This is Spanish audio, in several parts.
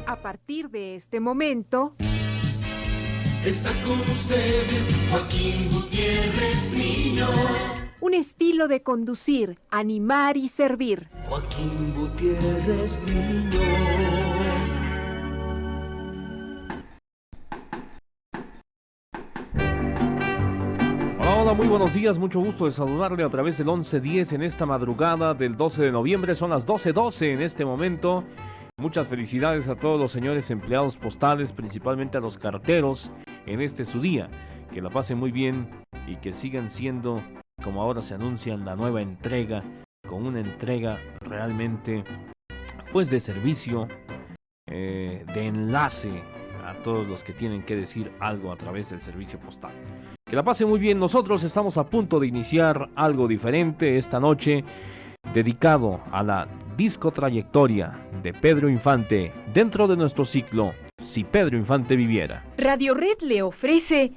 A partir de este momento, está con ustedes Joaquín Gutiérrez Niño. un estilo de conducir, animar y servir. Joaquín Gutiérrez Niño. Hola, muy buenos días, mucho gusto de saludarle a través del 1110 en esta madrugada del 12 de noviembre, son las 12:12 en este momento. Muchas felicidades a todos los señores empleados postales, principalmente a los carteros en este su día. Que la pasen muy bien y que sigan siendo, como ahora se anuncian, la nueva entrega, con una entrega realmente pues de servicio, de enlace a todos los que tienen que decir algo a través del servicio postal. Que la pasen muy bien. Nosotros estamos a punto de iniciar algo diferente esta noche, dedicado a la disco trayectoria de Pedro Infante dentro de nuestro ciclo Si Pedro Infante Viviera. Radio Red le ofrece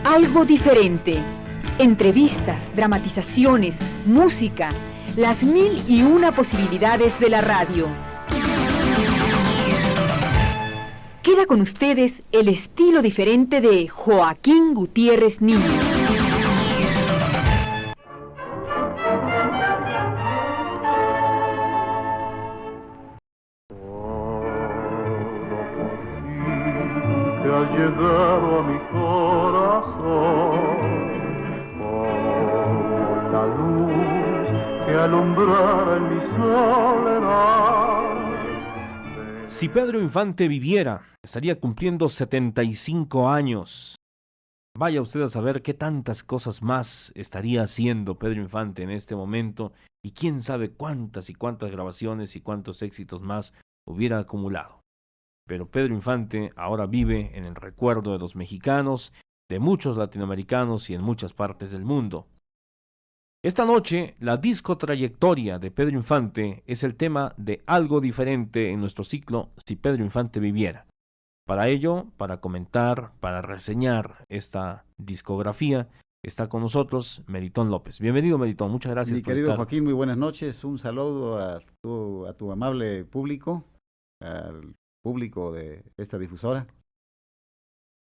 algo diferente. Entrevistas, dramatizaciones, música, las 1001 posibilidades de la radio. Queda con ustedes el estilo diferente de Joaquín Gutiérrez Niño. Te has llegado a mi corazón como la luz que alumbrara en mi soledad. Si Pedro Infante viviera, estaría cumpliendo 75 años. Vaya usted a saber qué tantas cosas más estaría haciendo Pedro Infante en este momento, y quién sabe cuántas y cuántas grabaciones y cuántos éxitos más hubiera acumulado. Pero Pedro Infante ahora vive en el recuerdo de los mexicanos, de muchos latinoamericanos y en muchas partes del mundo. Esta noche, la disco trayectoria de Pedro Infante es el tema de algo diferente en nuestro ciclo Si Pedro Infante Viviera. Para ello, para comentar, para reseñar esta discografía, está con nosotros Melitón López. Bienvenido, Melitón, muchas gracias Mi por querido estar. Joaquín, muy buenas noches. Un saludo a tu amable público, al público de esta difusora.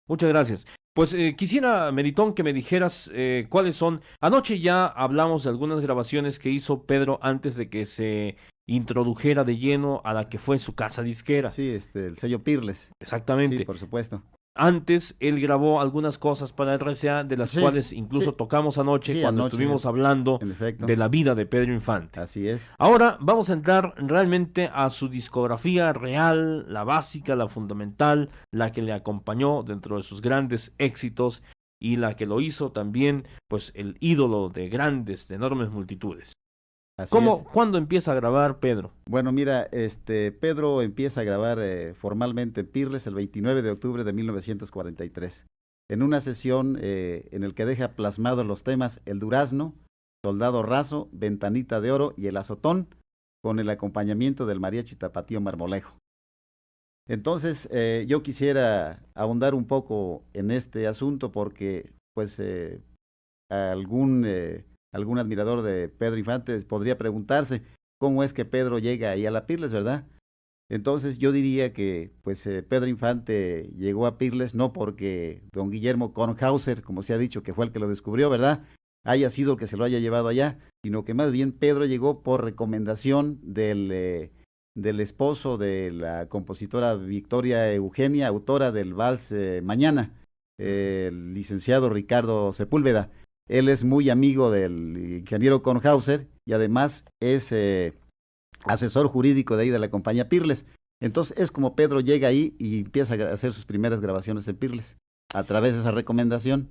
Muchas gracias. Pues quisiera, Melitón, que me dijeras cuáles son. Anoche ya hablamos de algunas grabaciones que hizo Pedro antes de que se introdujera de lleno a la que fue su casa disquera. Sí, el sello Pirles. Exactamente. Sí, por supuesto. Antes él grabó algunas cosas para RCA, de las Sí, cuales incluso sí. tocamos anoche Sí, cuando anoche, estuvimos hablando en efecto. de la vida de Pedro Infante. Así es. Ahora vamos a entrar realmente a su discografía real, la básica, la fundamental, la que le acompañó dentro de sus grandes éxitos y la que lo hizo también, pues, el ídolo de grandes, de enormes multitudes. Así es. ¿Cuándo empieza a grabar Pedro? Bueno, mira, Pedro empieza a grabar formalmente en Pirles el 29 de octubre de 1943, en una sesión en el que deja plasmados los temas El Durazno, Soldado Raso, Ventanita de Oro y El Azotón, con el acompañamiento del mariachi tapatío Marmolejo. Entonces, yo quisiera ahondar un poco en este asunto porque, pues, algún admirador de Pedro Infante podría preguntarse cómo es que Pedro llega ahí a la Pirles, ¿verdad? Entonces yo diría que pues Pedro Infante llegó a Pirles no porque don Guillermo Kornhauser, como se ha dicho, que fue el que lo descubrió, ¿verdad?, haya sido el que se lo haya llevado allá, sino que más bien Pedro llegó por recomendación del esposo de la compositora Victoria Eugenia, autora del Vals Mañana, el licenciado Ricardo Sepúlveda. Él es muy amigo del ingeniero Kornhauser y además es asesor jurídico de ahí de la compañía Pirles. Entonces es como Pedro llega ahí y empieza a hacer sus primeras grabaciones en Pirles, a través de esa recomendación.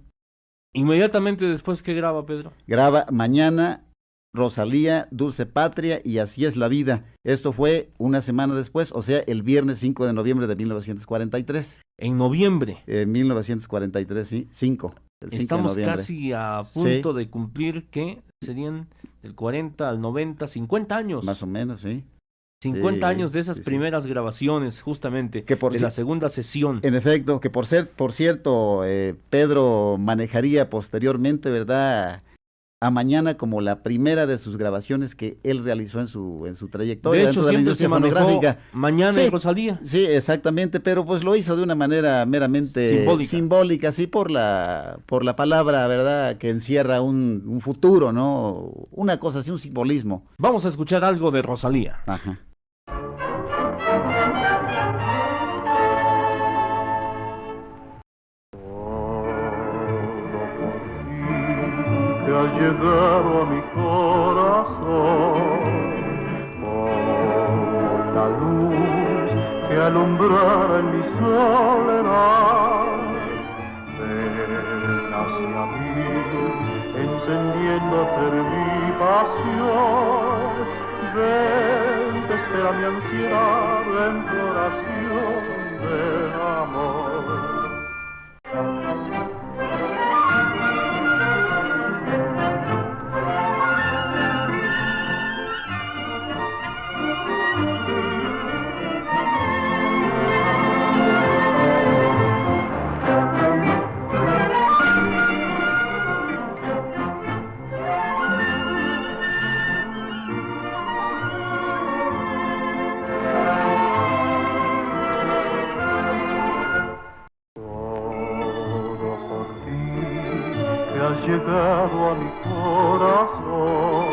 Inmediatamente después, ¿qué graba Pedro? Graba Mañana, Rosalía, Dulce Patria y Así es la vida. Esto fue una semana después, o sea, el viernes 5 de noviembre de 1943. En noviembre. 1943, sí, 5. Estamos casi a punto de cumplir, ¿qué? Serían del 40 al 90, 50 años. Más o menos, sí. 50 años de esas primeras grabaciones, justamente, de la segunda sesión. En efecto, que por cierto, Pedro manejaría posteriormente, ¿verdad?, a Mañana como la primera de sus grabaciones que él realizó en su trayectoria. De hecho, dentro de la siempre se industria manejó fonográfica. Mañana Sí, y Rosalía. Sí, exactamente, pero pues lo hizo de una manera meramente simbólica, sí, por la palabra, ¿verdad?, que encierra un futuro, ¿no? Una cosa así, un simbolismo. Vamos a escuchar algo de Rosalía. Ajá. Que has llegado a mi corazón como la luz que alumbrara en mi soledad. Ven hacia mí, encendiéndote mi pasión. Ven, te espera mi ansiedad en tu oración de amor. Has llegado a mi corazón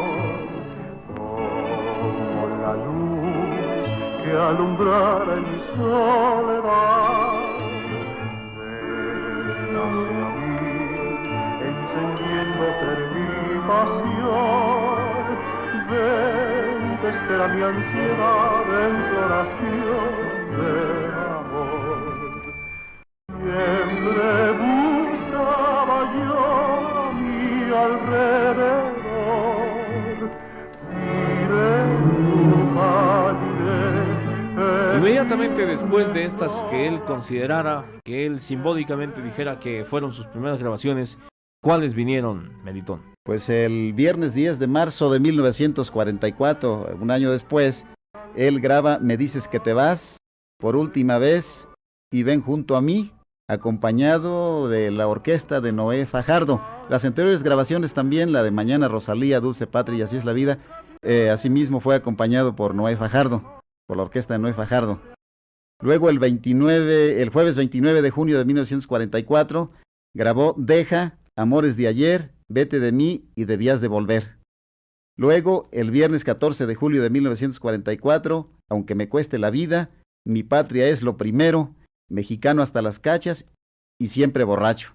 como la luz que alumbrara en mi soledad. Ven hacia mí, encendiéndote mi pasión. Ven, te espera mi ansiedad en tu oración de amor. Siempre buscaba yo alrededor, Inmediatamente después de estas que él considerara, que él simbólicamente dijera que fueron sus primeras grabaciones, ¿cuáles vinieron, Melitón? Pues el viernes 10 de marzo de 1944, un año después, él graba Me dices que te vas, Por última vez y Ven junto a mí, acompañado de la orquesta de Noé Fajardo. Las anteriores grabaciones también, la de Mañana, Rosalía, Dulce Patria y Así es la vida, asimismo fue acompañado por Noé Fajardo, por la orquesta de Noé Fajardo. Luego el jueves 29 de junio de 1944, grabó Deja, Amores de ayer, Vete de mí y Debías de volver. Luego, el viernes 14 de julio de 1944, Aunque me cueste la vida, Mi patria es lo primero, Mexicano hasta las cachas y Siempre borracho.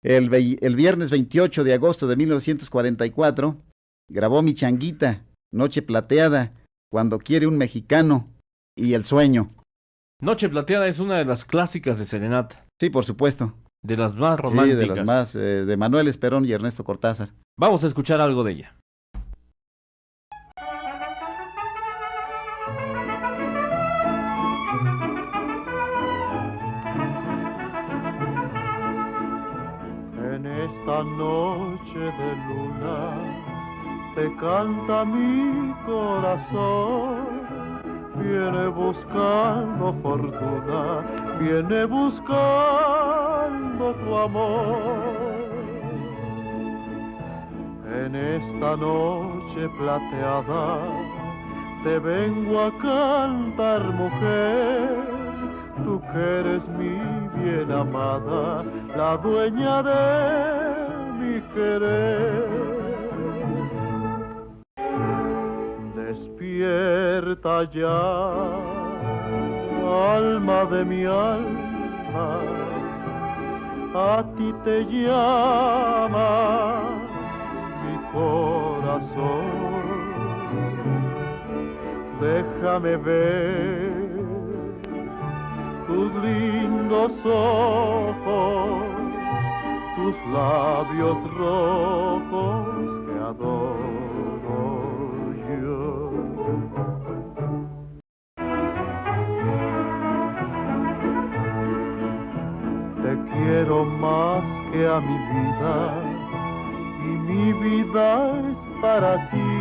El viernes 28 de agosto de 1944, grabó Mi changuita, Noche plateada, Cuando quiere un mexicano y El sueño. Noche plateada es una de las clásicas de serenata. Sí, por supuesto. De las más románticas. Sí, de las más, de Manuel Esperón y Ernesto Cortázar. Vamos a escuchar algo de ella. En esta noche de luna te canta mi corazón. Viene buscando fortuna, viene buscando tu amor. En esta noche plateada te vengo a cantar, mujer. Tú que eres mi bien amada, la dueña de mi querer. Despierta ya, alma de mi alma, a ti te llama mi corazón. Déjame ver tus lindos ojos, tus labios rojos que adoro yo. Te quiero más que a mi vida y mi vida es para ti.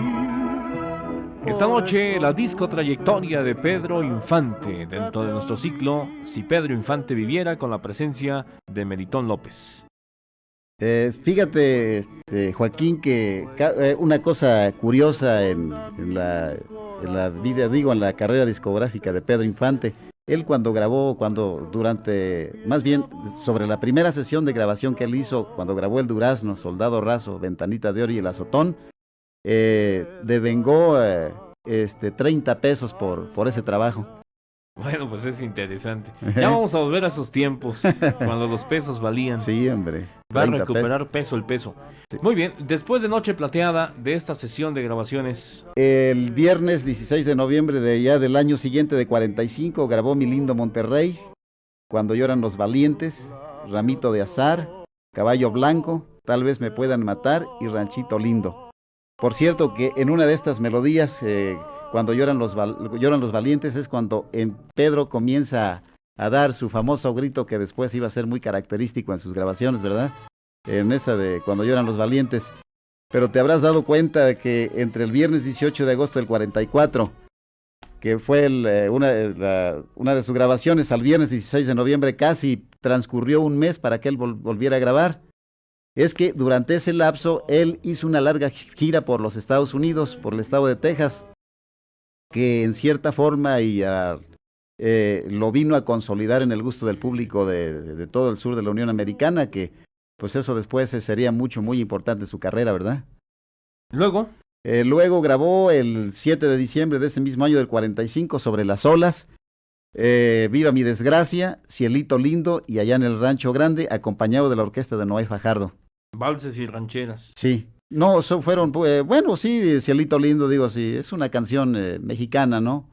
Esta noche la disco trayectoria de Pedro Infante dentro de nuestro ciclo Si Pedro Infante viviera, con la presencia de Melitón López. Fíjate, Joaquín, que una cosa curiosa en la vida, digo, en la carrera discográfica de Pedro Infante, él más bien, sobre la primera sesión de grabación que él hizo, cuando grabó el Durazno, Soldado Raso, Ventanita de Oro y El Azotón, devengó 30 pesos por ese trabajo. Bueno, pues es interesante. Ya vamos a volver a esos tiempos, cuando los pesos valían. Sí, hombre. Va a recuperar peso el peso. Sí. Muy bien, después de Noche Plateada, de esta sesión de grabaciones. El viernes 16 de noviembre del año siguiente, de 45, grabó Mi Lindo Monterrey, Cuando Lloran los Valientes, Ramito de Azar, Caballo Blanco, Tal vez me puedan matar y Ranchito Lindo. Por cierto que en una de estas melodías, Cuando lloran los valientes, es cuando Pedro comienza a dar su famoso grito que después iba a ser muy característico en sus grabaciones, ¿verdad? En esa de Cuando lloran los valientes. Pero te habrás dado cuenta de que entre el viernes 18 de agosto del 44, que fue una de sus grabaciones, al viernes 16 de noviembre, casi transcurrió un mes para que él volviera a grabar. Es que durante ese lapso él hizo una larga gira por los Estados Unidos, por el estado de Texas, que en cierta forma lo vino a consolidar en el gusto del público de todo el sur de la Unión Americana, que pues eso después sería muy importante en su carrera, ¿verdad? Luego grabó el 7 de diciembre de ese mismo año del 45, Sobre las olas, Viva mi desgracia, Cielito lindo y Allá en el Rancho Grande, acompañado de la orquesta de Noé Fajardo. Valses y rancheras. Sí. No, fueron, bueno, sí, Cielito lindo, digo, sí, es una canción mexicana, ¿no?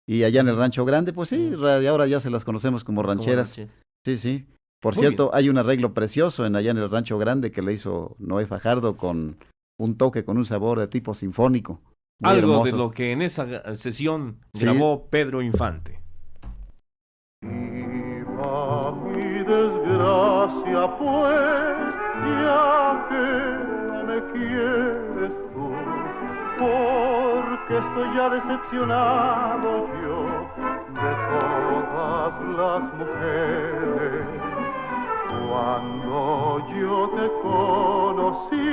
Y Allá en el Rancho Grande, pues sí, ahora ya se las conocemos como rancheras. Sí. Por cierto, hay un arreglo precioso en Allá en el Rancho Grande que le hizo Noé Fajardo con un toque, con un sabor de tipo sinfónico. Algo hermoso. De lo que en esa sesión grabó Pedro Infante. Viva mi desgracia, pues, ya que no me quieres tú, porque estoy ya decepcionado yo de todas las mujeres. Cuando yo te conocí,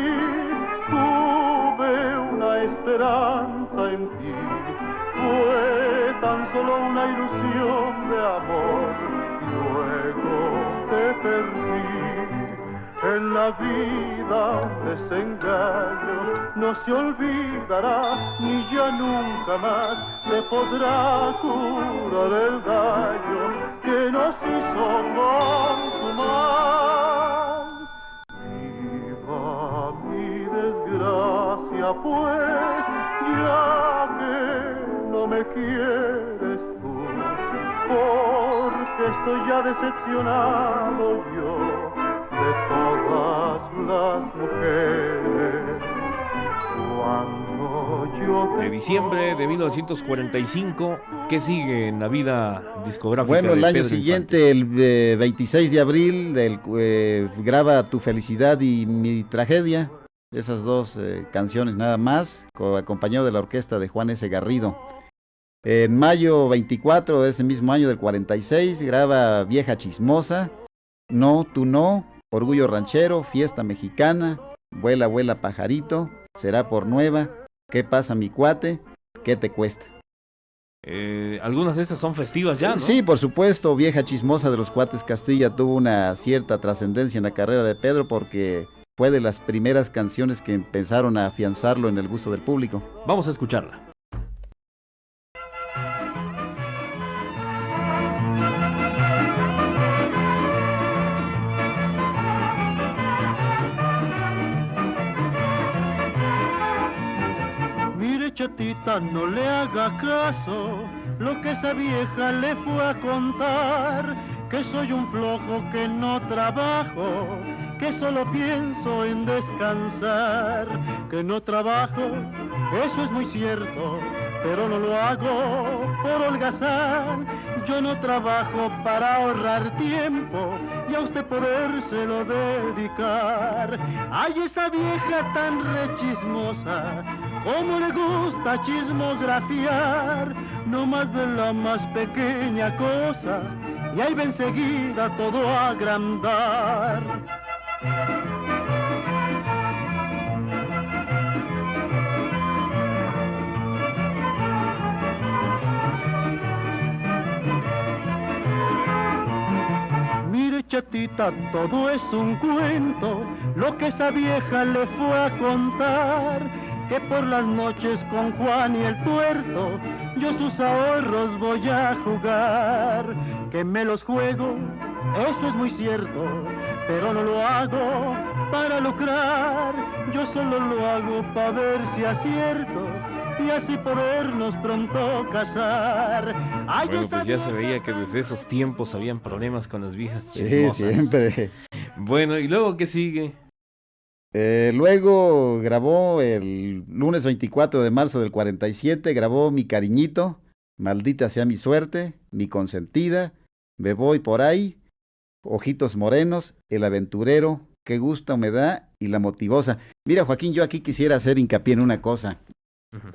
tuve una esperanza en ti, fue tan solo una ilusión de amor, luego te perdí. En la vida desengaño no se olvidará, ni ya nunca más se podrá curar el daño que nos hizo consumar. Viva mi desgracia, pues, ya que no me quieres tú, porque estoy ya decepcionado yo de todas las mujeres. Cuando yo de diciembre de 1945, ¿qué sigue en la vida discográfica? Bueno, el de año Pedro siguiente, Infante? el 26 de abril, graba Tu felicidad y mi tragedia, esas dos canciones nada más, acompañado de la orquesta de Juan S. Garrido. En mayo 24 de ese mismo año del 46, graba Vieja Chismosa, No, tú no, Orgullo Ranchero, Fiesta Mexicana, Vuela, vuela pajarito, Será por nueva, ¿Qué pasa mi cuate? ¿Qué te cuesta? Algunas de estas son festivas ya, ¿no? Sí, por supuesto. Vieja Chismosa de los Cuates Castilla tuvo una cierta trascendencia en la carrera de Pedro porque fue de las primeras canciones que empezaron a afianzarlo en el gusto del público. Vamos a escucharla. Chatita, no le haga caso lo que esa vieja le fue a contar, que soy un flojo, que no trabajo, que solo pienso en descansar, que no trabajo, eso es muy cierto, pero no lo hago por holgazán. Yo no trabajo para ahorrar tiempo y a usted podérselo dedicar. Ay, esa vieja tan rechismosa, cómo le gusta chismografiar, no más de la más pequeña cosa, y ahí va enseguida todo a agrandar. muchachita, todo es un cuento, lo que esa vieja le fue a contar, que por las noches con Juan y el tuerto, yo sus ahorros voy a jugar, que me los juego, eso es muy cierto, pero no lo hago para lucrar, yo solo lo hago para ver si acierto, y así podernos pronto casar. Ay, bueno, pues ya se veía que desde esos tiempos habían problemas con las viejas Sí, chismosas. siempre. Bueno, ¿y luego qué sigue? Luego grabó el lunes 24 de marzo del 47, grabó Mi Cariñito, Maldita sea mi suerte, Mi consentida, Me voy por ahí, Ojitos morenos, El aventurero, Qué gusto me da y La motivosa. Mira, Joaquín, yo aquí quisiera hacer hincapié en una cosa. Ujú.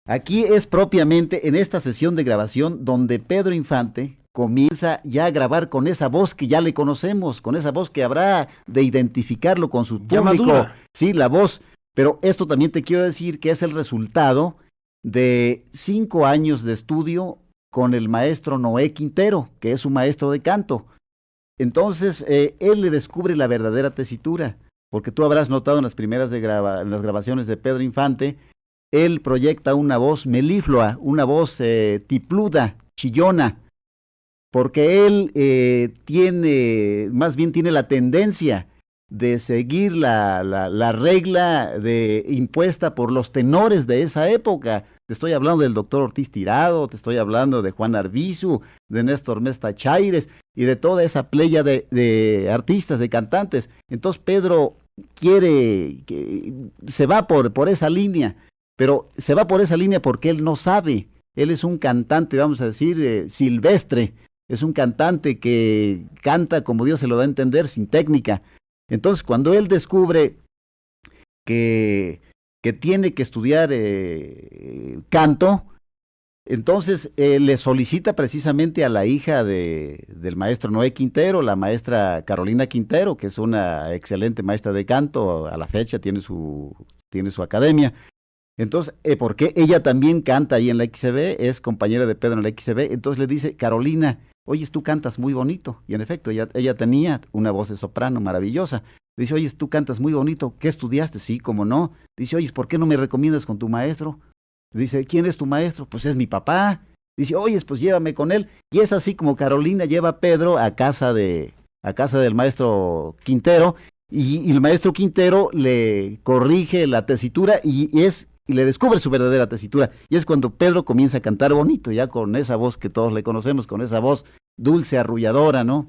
Aquí es propiamente en esta sesión de grabación donde Pedro Infante comienza ya a grabar con esa voz que ya le conocemos, con esa voz que habrá de identificarlo con su Ya público. madura. Sí, la voz. Pero esto también te quiero decir que es el resultado de 5 años de estudio con el maestro Noé Quintero, que es su maestro de canto. Entonces, él le descubre la verdadera tesitura, porque tú habrás notado en las primeras en las grabaciones de Pedro Infante, él proyecta una voz meliflua, una voz tipluda, chillona, porque él más bien tiene la tendencia de seguir la regla impuesta por los tenores de esa época. Te estoy hablando del doctor Ortiz Tirado, te estoy hablando de Juan Arbizu, de Néstor Mesta Chaires y de toda esa playa de artistas, de cantantes. Entonces Pedro se va por esa línea, pero se va por esa línea porque él no sabe. Él es un cantante, vamos a decir, silvestre. Es un cantante que canta como Dios se lo da a entender, sin técnica. Entonces, cuando él descubre que tiene que estudiar canto, entonces le solicita precisamente a la hija del maestro Noé Quintero, la maestra Carolina Quintero, que es una excelente maestra de canto, a la fecha tiene su academia. Entonces, porque ella también canta ahí en la XCB, es compañera de Pedro en la XCB, entonces le dice, Carolina, oye, tú cantas muy bonito. Y en efecto, ella tenía una voz de soprano maravillosa. Dice, oye, tú cantas muy bonito. ¿Qué estudiaste? Sí, cómo no. Dice, oye, ¿por qué no me recomiendas con tu maestro? Dice, ¿quién es tu maestro? Pues es mi papá. Dice, oye, pues llévame con él. Y es así como Carolina lleva a Pedro a casa del maestro Quintero, y el maestro Quintero le corrige la tesitura y le descubre su verdadera tesitura. Y es cuando Pedro comienza a cantar bonito, ya con esa voz que todos le conocemos, con esa voz dulce, arrulladora, ¿no?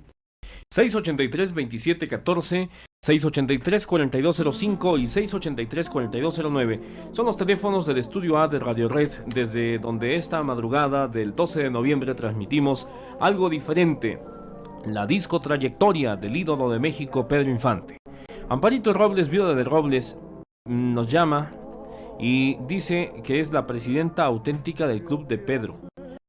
683-2714, 683-4205 y 683-4209 son los teléfonos del Estudio A de Radio Red, desde donde esta madrugada del 12 de noviembre transmitimos algo diferente, la disco trayectoria del ídolo de México, Pedro Infante. Amparito Robles, viuda de Robles, nos llama y dice que es la presidenta auténtica del Club de Pedro.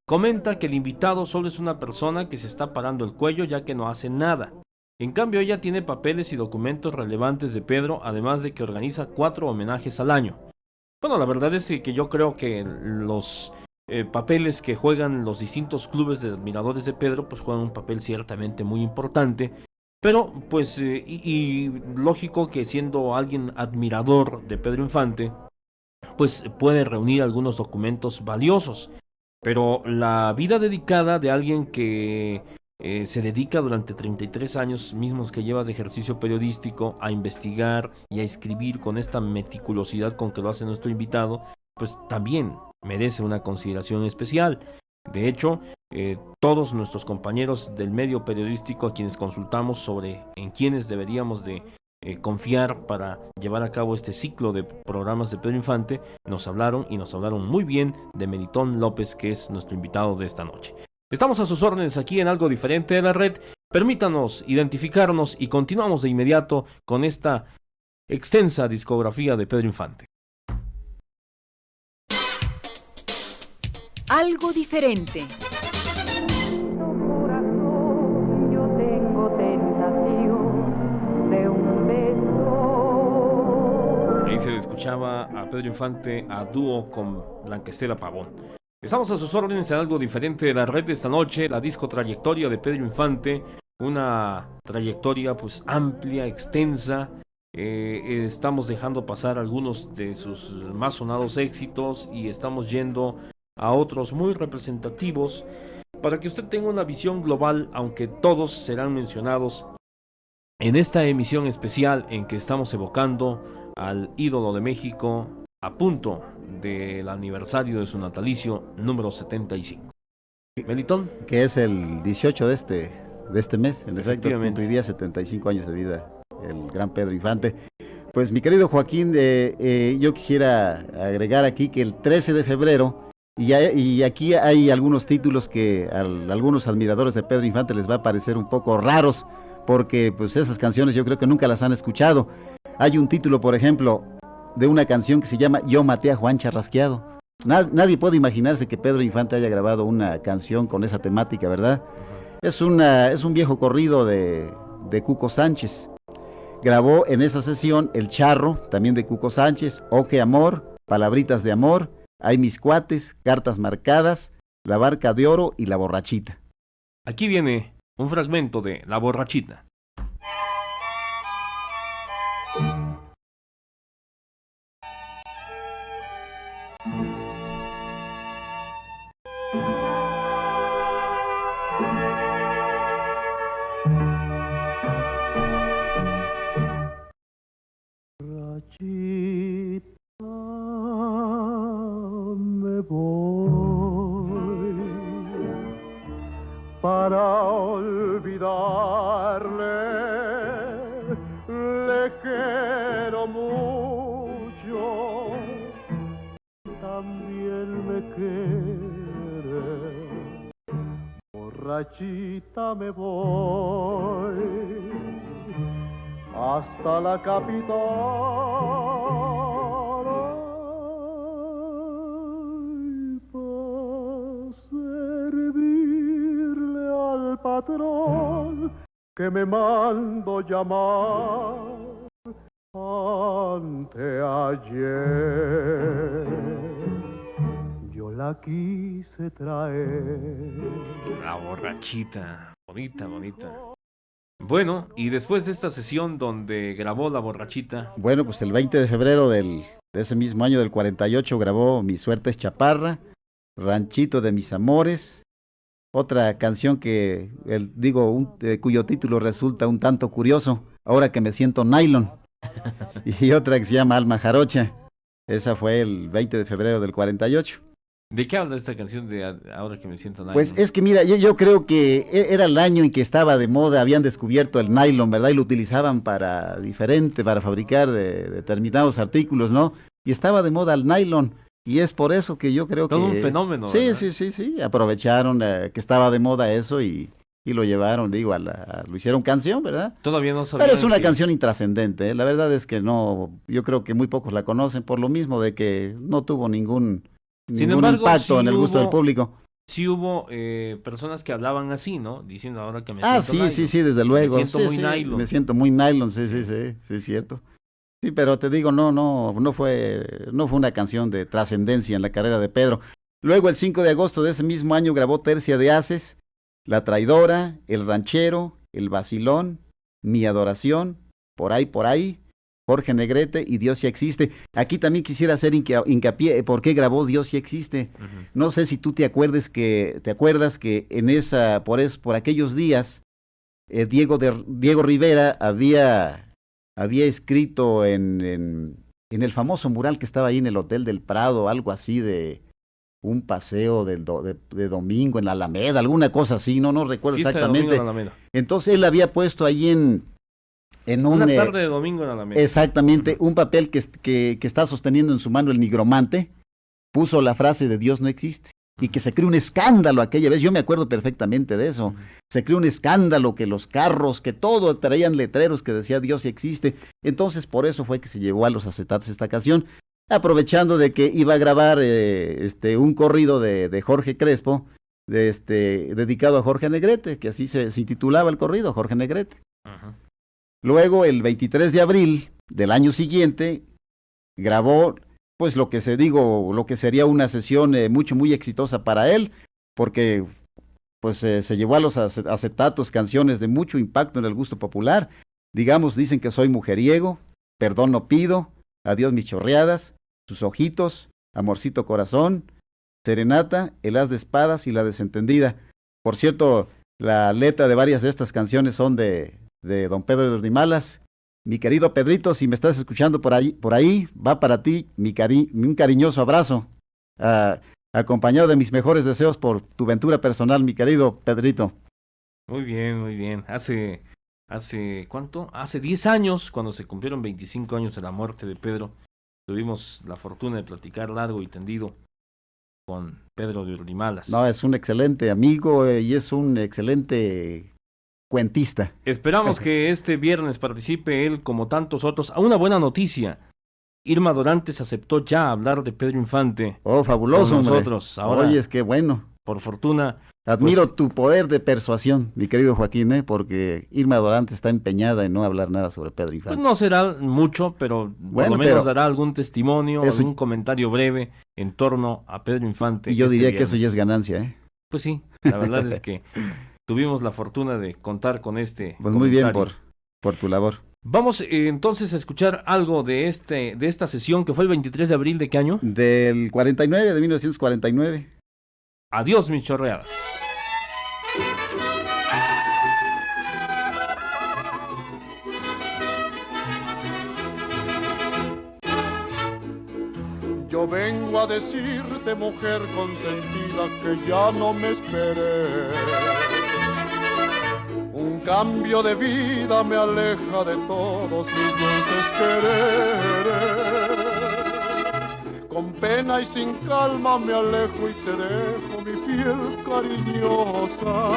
Comenta que el invitado solo es una persona que se está parando el cuello ya que no hace nada. En cambio, ella tiene papeles y documentos relevantes de Pedro, además de que organiza 4 homenajes al año. Bueno, la verdad es que yo creo que los papeles que juegan los distintos clubes de admiradores de Pedro, pues juegan un papel ciertamente muy importante. Pero, pues, y lógico que siendo alguien admirador de Pedro Infante, pues puede reunir algunos documentos valiosos. Pero la vida dedicada de alguien que se dedica durante 33 años mismos que llevas de ejercicio periodístico a investigar y a escribir con esta meticulosidad con que lo hace nuestro invitado, pues también merece una consideración especial. De hecho, todos nuestros compañeros del medio periodístico a quienes consultamos sobre en quiénes deberíamos de confiar para llevar a cabo este ciclo de programas de Pedro Infante, nos hablaron muy bien de Melitón López, que es nuestro invitado de esta noche. Estamos a sus órdenes aquí en Algo Diferente de la Red. Permítanos identificarnos y continuamos de inmediato con esta extensa discografía de Pedro Infante. Algo diferente. Ahí se le escuchaba a Pedro Infante a dúo con Blanquestela Pavón. Estamos a sus órdenes en Algo Diferente de la Red de esta noche, la disco trayectoria de Pedro Infante, una trayectoria pues amplia, extensa. Estamos dejando pasar algunos de sus más sonados éxitos y estamos yendo a otros muy representativos para que usted tenga una visión global, aunque todos serán mencionados en esta emisión especial en que estamos evocando al ídolo de México a punto del aniversario de su natalicio número 75. Melitón. Que es el 18 de este mes, en efecto, cumpliría 75 años de vida el gran Pedro Infante. Pues mi querido Joaquín, yo quisiera agregar aquí que el 13 de febrero, y aquí hay algunos títulos que a algunos admiradores de Pedro Infante les va a parecer un poco raros, porque pues esas canciones yo creo que nunca las han escuchado. Hay un título, por ejemplo, de una canción que se llama Yo maté a Juan Charrasqueado. Nadie puede imaginarse que Pedro Infante haya grabado una canción con esa temática, ¿verdad? Es un viejo corrido de Cuco Sánchez. Grabó en esa sesión El Charro, también de Cuco Sánchez, Oque Amor, Palabritas de Amor, Hay mis cuates, Cartas marcadas, La barca de oro y La borrachita. Aquí viene un fragmento de La borrachita. Me voy para olvidarle, le quiero mucho, también me quiere. Borrachita me voy hasta la capital. Patrón que me mando llamar anteayer, yo la quise traer. La borrachita, bonita, bonita. Bueno, y después de esta sesión donde grabó La borrachita. Bueno, pues el 20 de febrero de ese mismo año del 48 grabó Mi suerte es chaparra, Ranchito de mis amores. Otra canción que, cuyo título resulta un tanto curioso, Ahora que me siento nylon. Y otra que se llama Alma Jarocha. Esa fue el 20 de febrero del 48. ¿De qué habla esta canción de Ahora que me siento nylon? Pues es que mira, yo creo que era el año en que estaba de moda, habían descubierto el nylon, ¿verdad? Y lo utilizaban para fabricar determinados artículos, ¿no? Y estaba de moda el nylon. Y es por eso que yo creo todo que... un fenómeno, Sí, ¿verdad? sí, aprovecharon que estaba de moda eso y lo llevaron, lo hicieron canción, ¿verdad? Todavía no sabían. Pero es una canción intrascendente, ¿eh? La verdad es que no, yo creo que muy pocos la conocen por lo mismo de que no tuvo ningún impacto en el gusto del público. Sí hubo personas que hablaban así, ¿no? Diciendo ahora que me siento nylon. Sí, desde luego. Me siento muy nylon. Me siento muy nylon, sí, es cierto. Sí, pero te digo, no fue una canción de trascendencia en la carrera de Pedro. Luego, el 5 de agosto de ese mismo año, grabó Tercia de Haces, La traidora, El ranchero, El vacilón, Mi adoración, Por ahí, Jorge Negrete y Dios sí existe. Aquí también quisiera hacer hincapié por qué grabó Dios sí existe. Uh-huh. No sé si tú te acuerdas que en por aquellos días, Diego Rivera había escrito en el famoso mural que estaba ahí en el Hotel del Prado, algo así de un paseo de domingo en la Alameda, alguna cosa así, no recuerdo exactamente. Entonces él había puesto ahí en una tarde de domingo en la Alameda. Exactamente, un papel que está sosteniendo en su mano el nigromante, puso la frase de Dios no existe. Y que se creó un escándalo aquella vez, yo me acuerdo perfectamente de eso, se creó un escándalo, que los carros, que todo, traían letreros que decía Dios sí existe, entonces por eso fue que se llevó a los acetatos esta canción, aprovechando de que iba a grabar un corrido de Jorge Crespo, dedicado a Jorge Negrete, que así se titulaba el corrido, Jorge Negrete. Uh-huh. Luego, el 23 de abril del año siguiente, grabó pues lo que sería una sesión muy exitosa para él, porque pues se llevó a los acetatos canciones de mucho impacto en el gusto popular. Digamos, dicen que soy mujeriego, perdón no pido, adiós mis chorreadas, sus ojitos, amorcito corazón, serenata, el as de espadas y la desentendida. Por cierto, la letra de varias de estas canciones son de don Pedro de Urdimalas. Mi querido Pedrito, si me estás escuchando por ahí, va para ti un cariñoso abrazo, acompañado de mis mejores deseos por tu ventura personal, mi querido Pedrito. Muy bien, muy bien. Hace ¿cuánto? Hace 10 años, cuando se cumplieron 25 años de la muerte de Pedro, tuvimos la fortuna de platicar largo y tendido con Pedro de Urdimalas. No, es un excelente amigo y es un excelente cuentista. Esperamos que este viernes participe él como tantos otros. A una buena noticia, Irma Dorantes aceptó ya hablar de Pedro Infante. Oh, fabuloso, con hombre. Nosotros. Ahora, oye, es que bueno. Por fortuna. Admiro pues, tu poder de persuasión, mi querido Joaquín, porque Irma Dorantes está empeñada en no hablar nada sobre Pedro Infante. Pues no será mucho, pero por lo menos dará algún testimonio, algún comentario breve en torno a Pedro Infante. Y yo diría que eso ya es ganancia, ¿eh? Pues sí, la verdad es que tuvimos la fortuna de contar con este Pues muy bien por tu labor. Vamos entonces a escuchar algo de esta sesión que fue el 23 de abril, ¿de qué año? Del 49, de 1949. Adiós, mis chorreadas. Yo vengo a decirte, mujer consentida, que ya no me esperes. Un cambio de vida me aleja de todos mis dulces quereres. Con pena y sin calma me alejo y te dejo, mi fiel cariñosa.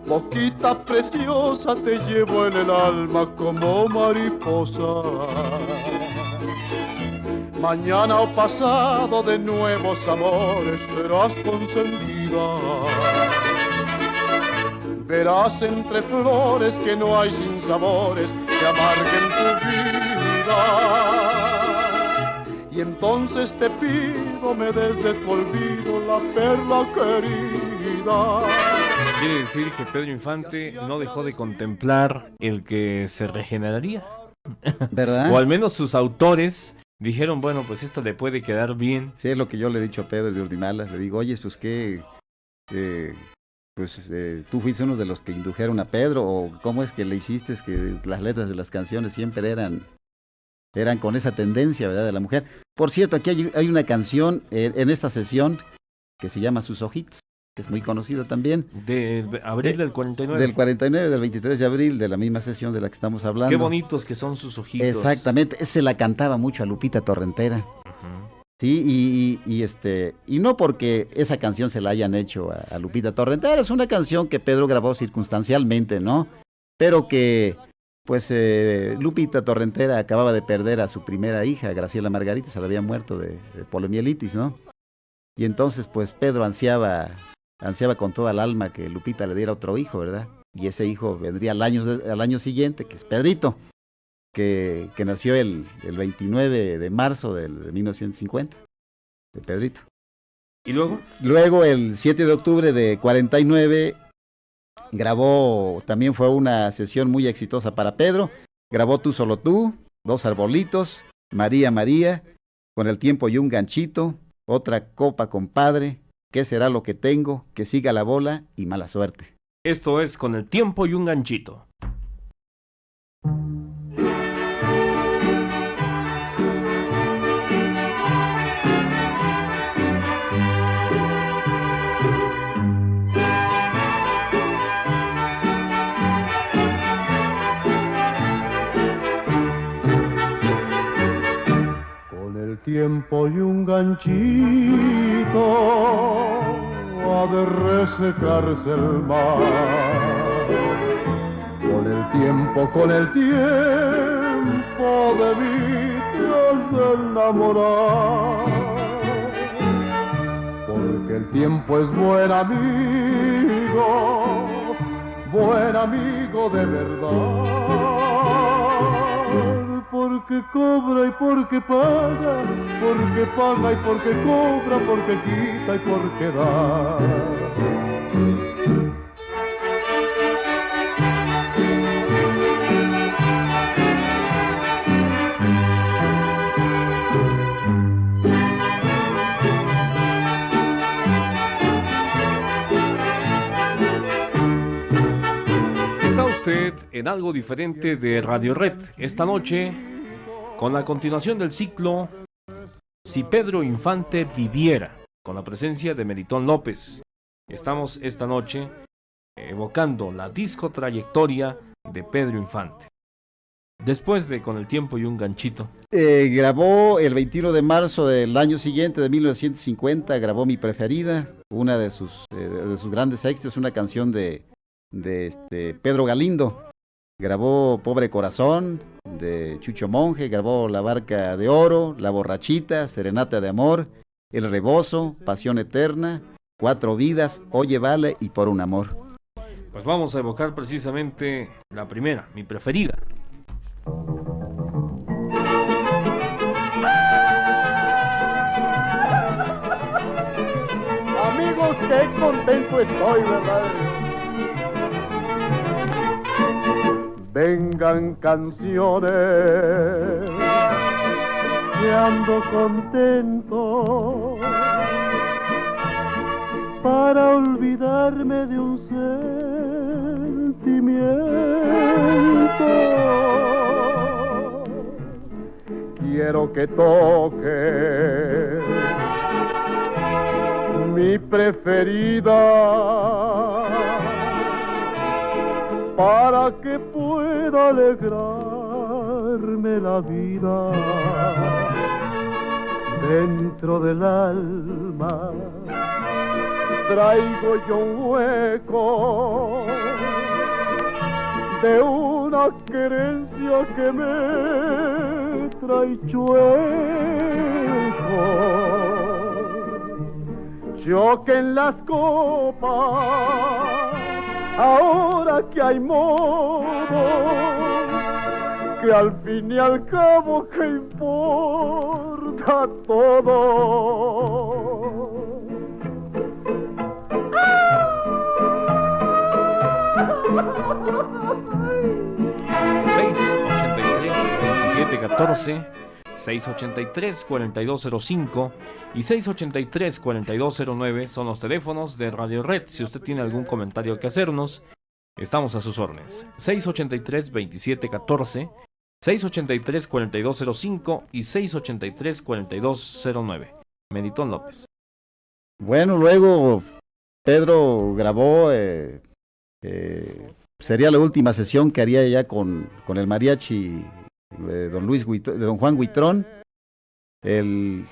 Boquita preciosa, te llevo en el alma como mariposa. Mañana o pasado de nuevos amores serás consentida. Verás entre flores que no hay sinsabores que amarguen tu vida. Y entonces te pido me des de tu olvido la perla querida. Quiere decir que Pedro Infante no dejó de contemplar el que se regeneraría. ¿Verdad? O al menos sus autores dijeron, bueno, pues esto le puede quedar bien. Sí, es lo que yo le he dicho a Pedro de Urdimalas. Le digo, oye, pues que tú fuiste uno de los que indujeron a Pedro, o cómo es que le hiciste que las letras de las canciones siempre eran con esa tendencia, ¿verdad?, de la mujer. Por cierto, aquí hay una canción en esta sesión que se llama Sus Ojitos, que es muy conocida también. De abril del 49. Del 49, del 23 de abril, de la misma sesión de la que estamos hablando. Qué bonitos que son sus ojitos. Exactamente, se la cantaba mucho a Lupita Torrentera. Uh-huh. Sí, y no porque esa canción se la hayan hecho a Lupita Torrentera, es una canción que Pedro grabó circunstancialmente, ¿no? Pero que, pues, Lupita Torrentera acababa de perder a su primera hija, Graciela Margarita, se le había muerto de poliomielitis, ¿no? Y entonces, pues, Pedro ansiaba con toda el alma que Lupita le diera otro hijo, ¿verdad? Y ese hijo vendría al año siguiente, que es Pedrito, que nació el 29 de marzo de 1950, de Pedrito. ¿Y luego? Luego, el 7 de octubre de 49, grabó, también fue una sesión muy exitosa para Pedro, grabó Tú Solo Tú, Dos Arbolitos, María María, Con el Tiempo y un Ganchito, Otra Copa Compadre, ¿Qué será lo que tengo? Que siga la bola y Mala Suerte. Esto es Con el Tiempo y un Ganchito. Con el tiempo y un ganchito ha de resecarse el mar. Con el tiempo de mí te has de enamorar. Porque el tiempo es buen amigo de verdad. porque cobra y porque paga y porque cobra, porque quita y porque da. Usted en algo diferente de Radio Red esta noche con la continuación del ciclo Si Pedro Infante viviera, con la presencia de Melitón López. Estamos esta noche evocando la disco trayectoria de Pedro Infante. Después de Con el tiempo y un ganchito. Grabó el 21 de marzo del año siguiente, de 1950, grabó Mi Preferida, una de sus grandes éxitos, una canción de Pedro Galindo. Grabó Pobre Corazón de Chucho Monje, grabó La Barca de Oro, La Borrachita, Serenata de Amor, El Rebozo, Pasión Eterna, Cuatro Vidas, Oye Vale y Por un Amor. Pues vamos a evocar precisamente la primera, Mi Preferida. Amigos, qué contento estoy, ¿verdad? Vengan canciones, que ando contento para olvidarme de un sentimiento. Quiero que toque mi preferida para que pueda alegrarme la vida. Dentro del alma traigo yo un hueco de una querencia que me trae chueco. Choquen las copas ahora que hay modo, que al fin y al cabo que importa todo. 683-2714, 683-4205 y 683-4209 son los teléfonos de Radio Red. Si usted tiene algún comentario que hacernos, estamos a sus órdenes. 683-2714, 683-4205 y 683-4209. Melitón López. Bueno, luego Pedro grabó, sería la última sesión que haría ya con el mariachi de don Juan Huitrón, el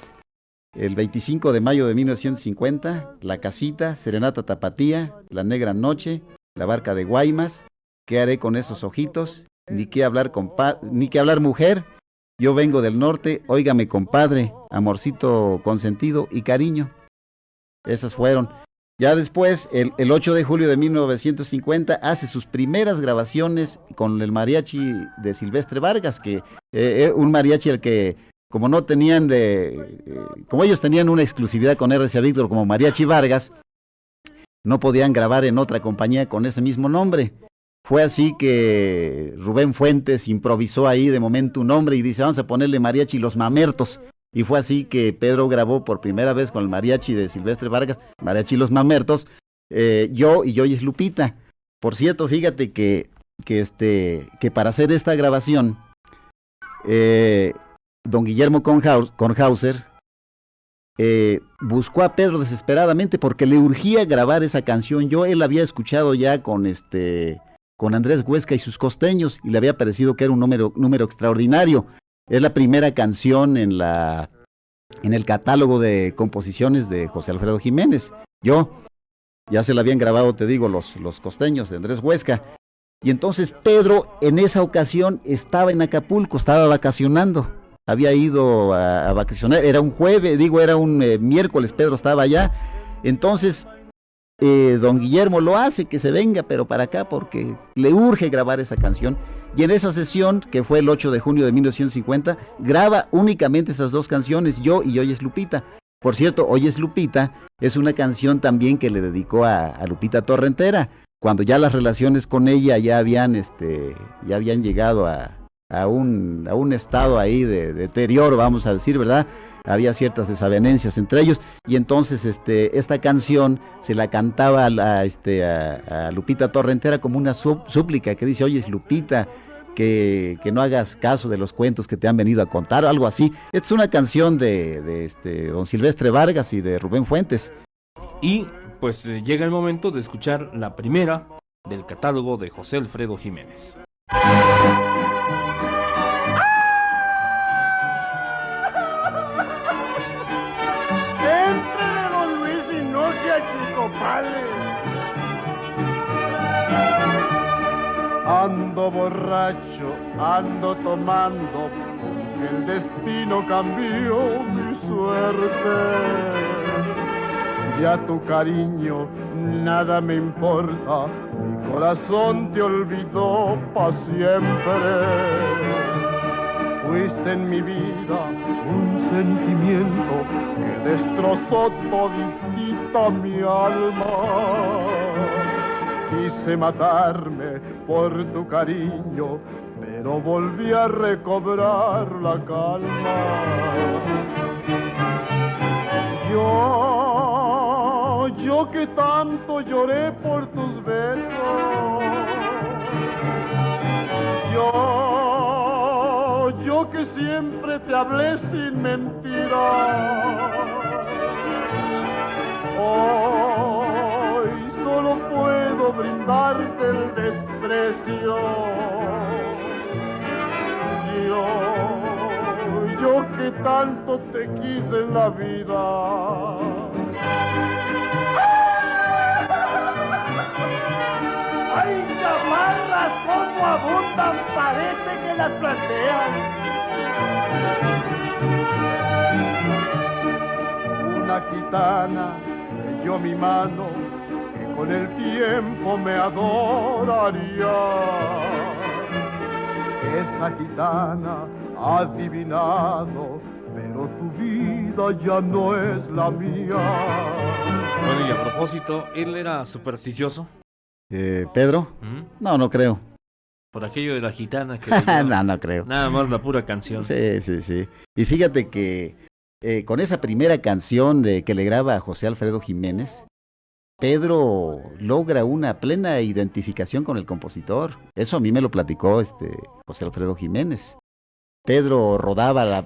25 de mayo de 1950, La Casita, Serenata Tapatía, La Negra Noche, La Barca de Guaymas, ¿Qué haré con esos ojitos? Ni qué hablar mujer, Yo vengo del norte, Óigame compadre, Amorcito consentido y Cariño. Esas fueron. Ya después, el 8 de julio de 1950, hace sus primeras grabaciones con el mariachi de Silvestre Vargas, que un mariachi al que, como ellos tenían una exclusividad con RCA Víctor como Mariachi Vargas, no podían grabar en otra compañía con ese mismo nombre. Fue así que Rubén Fuentes improvisó ahí de momento un nombre y dice, vamos a ponerle Mariachi Los Mamertos. Y fue así que Pedro grabó por primera vez con el mariachi de Silvestre Vargas, Mariachi Los Mamertos, Yo y es Lupita. Por cierto, fíjate que para hacer esta grabación, don Guillermo Kornhauser buscó a Pedro desesperadamente porque le urgía grabar esa canción. Él había escuchado ya con Andrés Huesca y sus costeños y le había parecido que era un número extraordinario. Es la primera canción en el catálogo de composiciones de José Alfredo Jiménez. Ya se la habían grabado, te digo, los costeños de Andrés Huesca. Y entonces Pedro en esa ocasión estaba en Acapulco, estaba vacacionando. Había ido a vacacionar, era un jueves, era un miércoles, Pedro estaba allá. Entonces don Guillermo lo hace que se venga, pero para acá, porque le urge grabar esa canción. Y en esa sesión, que fue el 8 de junio de 1950, graba únicamente esas dos canciones, Yo y Hoy es Lupita. Por cierto, Hoy es Lupita es una canción también que le dedicó a Lupita Torrentera, cuando ya las relaciones con ella ya habían llegado a un estado ahí de deterioro, vamos a decir, ¿verdad? Había ciertas desavenencias entre ellos, y entonces esta canción se la cantaba a Lupita Torrentera como una súplica que dice: oye, Lupita, que no hagas caso de los cuentos que te han venido a contar, o algo así. Esta es una canción de don Silvestre Vargas y de Rubén Fuentes. Y pues llega el momento de escuchar la primera del catálogo de José Alfredo Jiménez. Entre don Luis y no sea chico padre. Ando borracho, ando tomando, porque el destino cambió mi suerte. Ya tu cariño nada me importa, mi corazón te olvidó pa' siempre. Fuiste en mi vida un sentimiento que destrozó toditita mi alma. Quise matarme por tu cariño, pero volví a recobrar la calma. Yo que tanto lloré por tus besos, yo que siempre te hablé sin mentira, hoy solo puedo brindarte el desprecio. Yo que tanto te quise en la vida. ¡Ay, chamarras, cómo abundan! Parece que las plantean. Una gitana leyó mi mano, que con el tiempo me adoraría. Esa gitana ha adivinado, pero tu vida ya no es la mía. Bueno, y a propósito, ¿él era supersticioso? ¿Pedro? No creo. Por aquello de la gitana que No creo. Nada más la pura canción. Sí. Y fíjate que con esa primera canción que le graba a José Alfredo Jiménez, Pedro logra una plena identificación con el compositor. Eso a mí me lo platicó José Alfredo Jiménez. Pedro rodaba,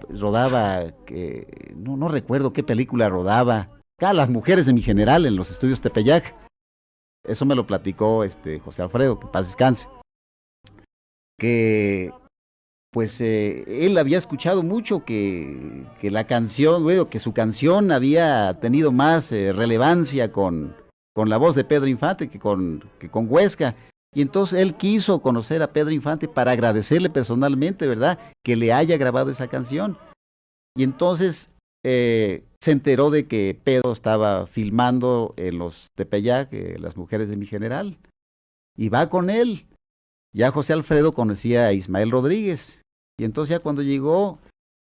no recuerdo qué película rodaba. Las mujeres de mi general en los estudios Tepeyac. Eso me lo platicó José Alfredo, que paz descanse. Que pues él había escuchado mucho que la canción, que su canción había tenido más relevancia con la voz de Pedro Infante que con Huesca. Y entonces él quiso conocer a Pedro Infante para agradecerle personalmente, ¿verdad?, que le haya grabado esa canción. Y entonces se enteró de que Pedro estaba filmando en los Tepeyac, Las mujeres de mi general, y va con él. Ya José Alfredo conocía a Ismael Rodríguez, y entonces ya cuando llegó,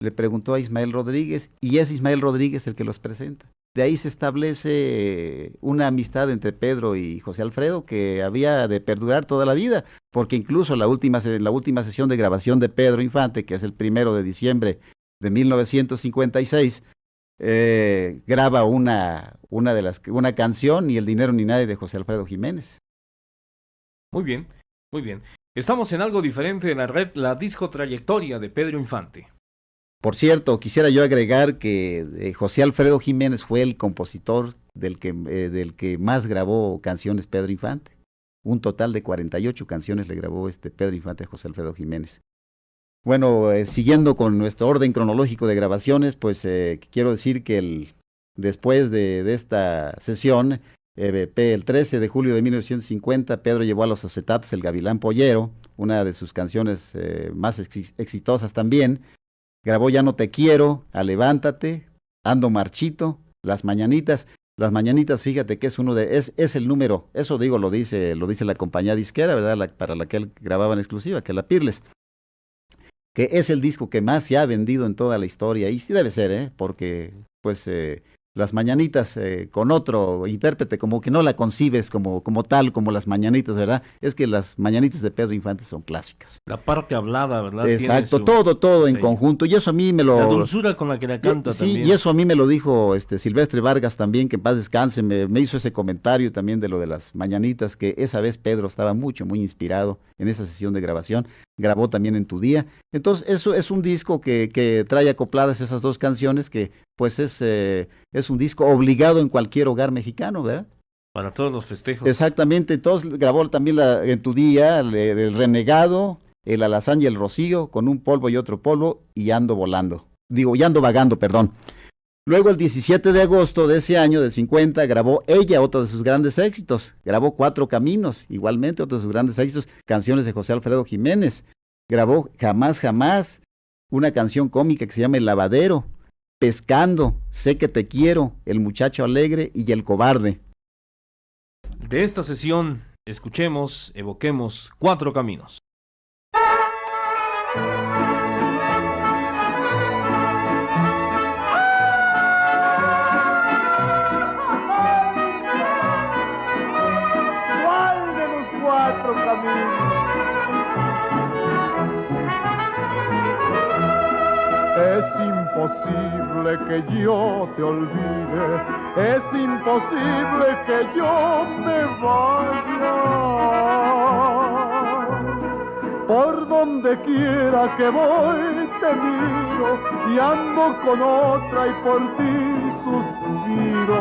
le preguntó a Ismael Rodríguez, y es Ismael Rodríguez el que los presenta. De ahí se establece una amistad entre Pedro y José Alfredo que había de perdurar toda la vida, porque incluso en la última sesión de grabación de Pedro Infante, que es el 1 de diciembre de 1956, graba una canción, Ni el dinero ni nadie, de José Alfredo Jiménez. Muy bien. Estamos en algo diferente de la red, la disco trayectoria de Pedro Infante. Por cierto, quisiera yo agregar que José Alfredo Jiménez fue el compositor del que más grabó canciones Pedro Infante. Un total de 48 canciones le grabó Pedro Infante a José Alfredo Jiménez. Bueno, siguiendo con nuestro orden cronológico de grabaciones, pues quiero decir que después de esta sesión, el 13 de julio de 1950, Pedro llevó a los acetatos El Gavilán Pollero, una de sus canciones más exitosas también. Grabó Ya no te quiero, A levántate, Ando marchito, Las mañanitas, Las Mañanitas, fíjate que es el número, eso digo, lo dice la compañía disquera, ¿verdad? Para la que él grababa en exclusiva, que es la Pirles, que es el disco que más se ha vendido en toda la historia, y sí debe ser, porque pues Las Mañanitas con otro intérprete como que no la concibes como tal, como Las Mañanitas, ¿verdad? Es que Las Mañanitas de Pedro Infante son clásicas. La parte hablada, ¿verdad? Exacto, todo en conjunto, y eso a mí me lo... La dulzura con la que la canta también. Sí, y eso a mí me lo dijo Silvestre Vargas también, que en paz descanse, me hizo ese comentario también de lo de Las Mañanitas, que esa vez Pedro estaba muy inspirado en esa sesión de grabación, grabó también En tu día. Entonces, eso es un disco que trae acopladas esas dos canciones, que pues es un disco obligado en cualquier hogar mexicano, ¿verdad? Para todos los festejos. Exactamente, entonces grabó también En tu día, el Renegado, el Alazán y el Rocío, Con un polvo y otro polvo, y Ando vagando, perdón. Luego el 17 de agosto de ese año, del 50, grabó ella, otro de sus grandes éxitos. Grabó Cuatro Caminos, igualmente otro de sus grandes éxitos, canciones de José Alfredo Jiménez. Grabó Jamás, Jamás, una canción cómica que se llama El Lavadero, Pescando, Sé que te quiero, El muchacho alegre y El cobarde. De esta sesión, evoquemos Cuatro Caminos. ¿Cuál de los cuatro caminos? Es imposible que yo te olvide, es imposible que yo me vaya. Por donde quiera que voy te miro y ando con otra y por ti suspiro.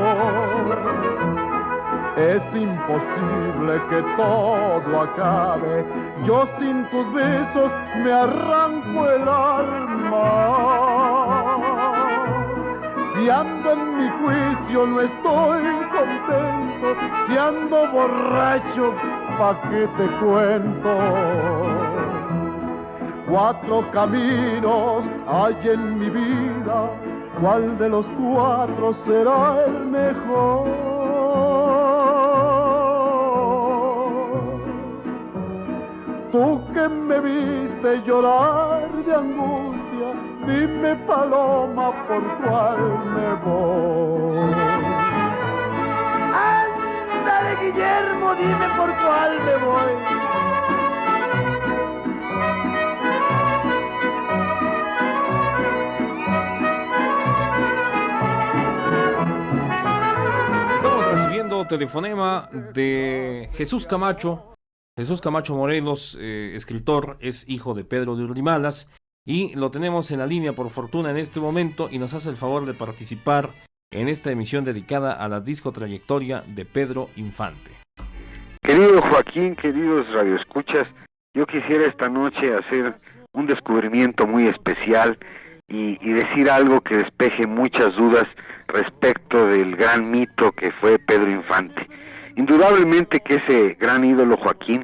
Es imposible que todo acabe, yo sin tus besos me arranco el alma. Si ando en mi juicio no estoy contento, si ando borracho, ¿pa' qué te cuento? Cuatro caminos hay en mi vida, ¿cuál de los cuatro será el mejor? Tú que me viste llorar de angustia, dime, paloma, ¿por cuál me voy? Ándale, Guillermo, dime por cuál me voy. Estamos recibiendo telefonema de Jesús Camacho. Jesús Camacho Morelos, escritor, es hijo de Pedro de Urdimalas, y lo tenemos en la línea por fortuna en este momento, y nos hace el favor de participar en esta emisión dedicada a la discotrayectoria de Pedro Infante. Querido Joaquín, queridos radioescuchas, yo quisiera esta noche hacer un descubrimiento muy especial y decir algo que despeje muchas dudas respecto del gran mito que fue Pedro Infante. Indudablemente que ese gran ídolo Joaquín,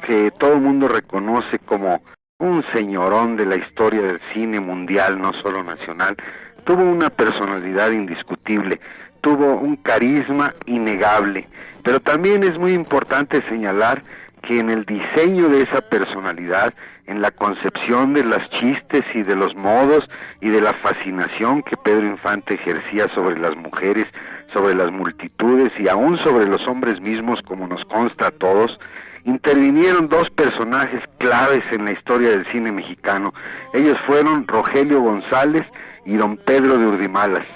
que todo el mundo reconoce como un señorón de la historia del cine mundial, no solo nacional, tuvo una personalidad indiscutible, tuvo un carisma innegable, pero también es muy importante señalar que en el diseño de esa personalidad, en la concepción de los chistes y de los modos y de la fascinación que Pedro Infante ejercía sobre las mujeres, sobre las multitudes y aún sobre los hombres mismos, como nos consta a todos, intervinieron dos personajes claves en la historia del cine mexicano. Ellos fueron Rogelio González y don Pedro de Urdimalas.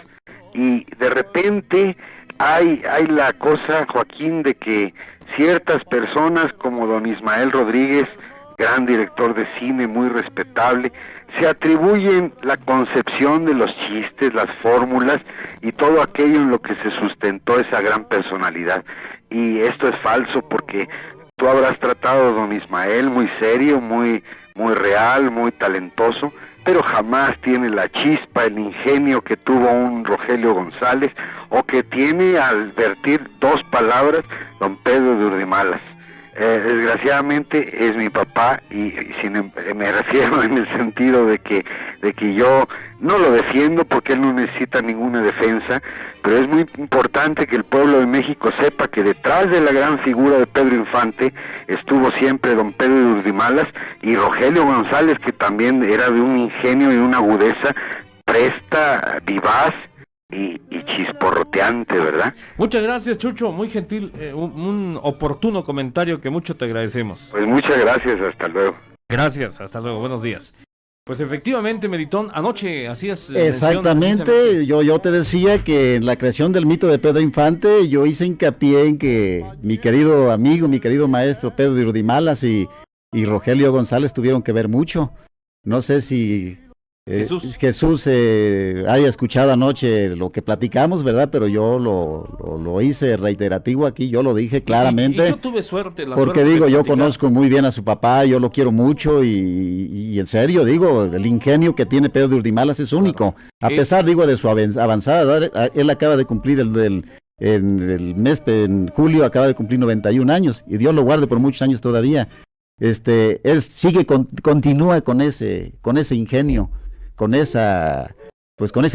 Y de repente hay la cosa, Joaquín, de que ciertas personas como don Ismael Rodríguez, gran director de cine muy respetable, se atribuyen la concepción de los chistes, las fórmulas y todo aquello en lo que se sustentó esa gran personalidad. Y esto es falso, porque tú habrás tratado a don Ismael muy serio, muy real, muy talentoso, pero jamás tiene la chispa, el ingenio que tuvo un Rogelio González, o que tiene al vertir dos palabras don Pedro de Urdimalas. Desgraciadamente es mi papá y me refiero en el sentido de que yo no lo defiendo porque él no necesita ninguna defensa, pero es muy importante que el pueblo de México sepa que detrás de la gran figura de Pedro Infante estuvo siempre don Pedro de Urdimalas y Rogelio González, que también era de un ingenio y una agudeza presta, vivaz y chisporroteante, ¿verdad? Muchas gracias, Chucho, muy gentil, un oportuno comentario que mucho te agradecemos. Pues muchas gracias, hasta luego. Gracias, hasta luego, buenos días. Pues efectivamente, Melitón, anoche hacías exactamente, yo te decía que en la creación del mito de Pedro Infante yo hice hincapié en que mi querido amigo, mi querido maestro Pedro de Urdimalas y Rogelio González tuvieron que ver mucho. No sé si Jesús haya escuchado anoche lo que platicamos, ¿verdad? Pero yo lo hice reiterativo aquí, yo lo dije claramente. Y yo tuve suerte. Porque digo, yo conozco muy bien a su papá, yo lo quiero mucho y en serio, digo, el ingenio que tiene Pedro de Urdimalas es único. A pesar, digo, de su avanzada edad, él acaba de cumplir en en julio, acaba de cumplir 91 años y Dios lo guarde por muchos años todavía. Él continúa con ese ingenio, con esa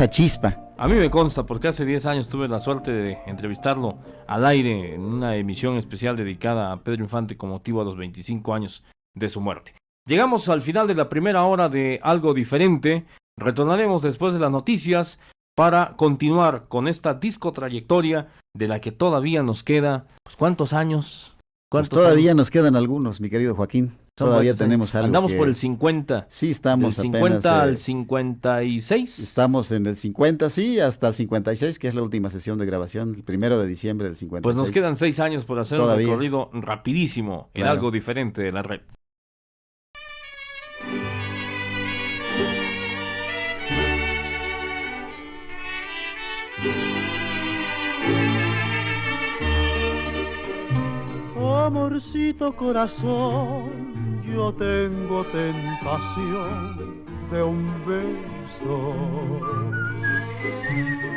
chispa. A mí me consta, porque hace 10 años tuve la suerte de entrevistarlo al aire en una emisión especial dedicada a Pedro Infante con motivo a los 25 años de su muerte. Llegamos al final de la primera hora de Algo Diferente. Retornaremos después de las noticias para continuar con esta disco trayectoria de la que todavía nos queda, pues, ¿cuántos años? Pues todavía nos quedan algunos, mi querido Joaquín. Todavía tenemos algo. Andamos por el 50. Sí, estamos del 50 al 56. Estamos en el 50, sí, hasta el 56, que es la última sesión de grabación, el 1 de diciembre del 56. Pues nos quedan 6 años por hacer un recorrido rapidísimo en Algo Diferente de la red. Amorcito corazón, yo tengo tentación de un beso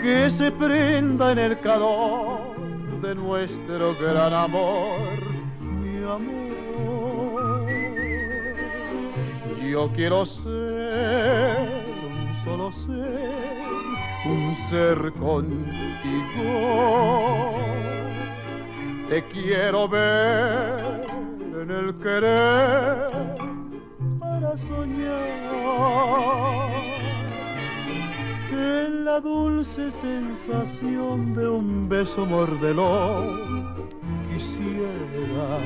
que se prenda en el calor de nuestro gran amor, mi amor. Yo quiero ser un solo ser, un ser contigo. Te quiero ver en el querer para soñar en la dulce sensación de un beso mordelón quisiera.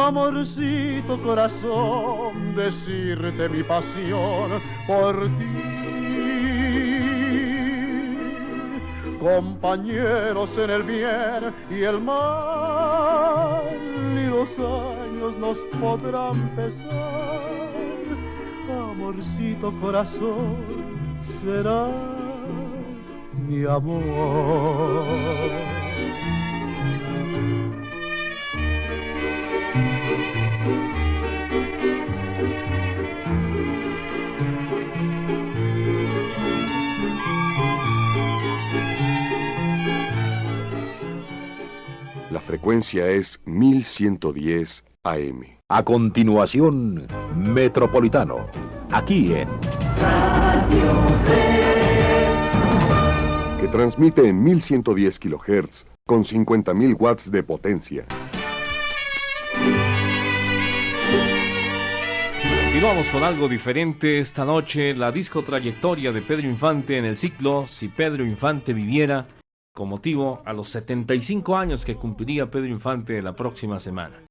Amorcito corazón, decirte mi pasión por ti. Compañeros en el bien y el mal, y los años nos podrán pesar. Amorcito corazón, serás mi amor. La frecuencia es 1110 AM. A continuación, Metropolitano, aquí en Radio Red. Que transmite en 1110 kHz con 50.000 watts de potencia. Continuamos con Algo Diferente esta noche, la disco trayectoria de Pedro Infante en el ciclo Si Pedro Infante Viviera, con motivo a los 75 años que cumpliría Pedro Infante la próxima semana.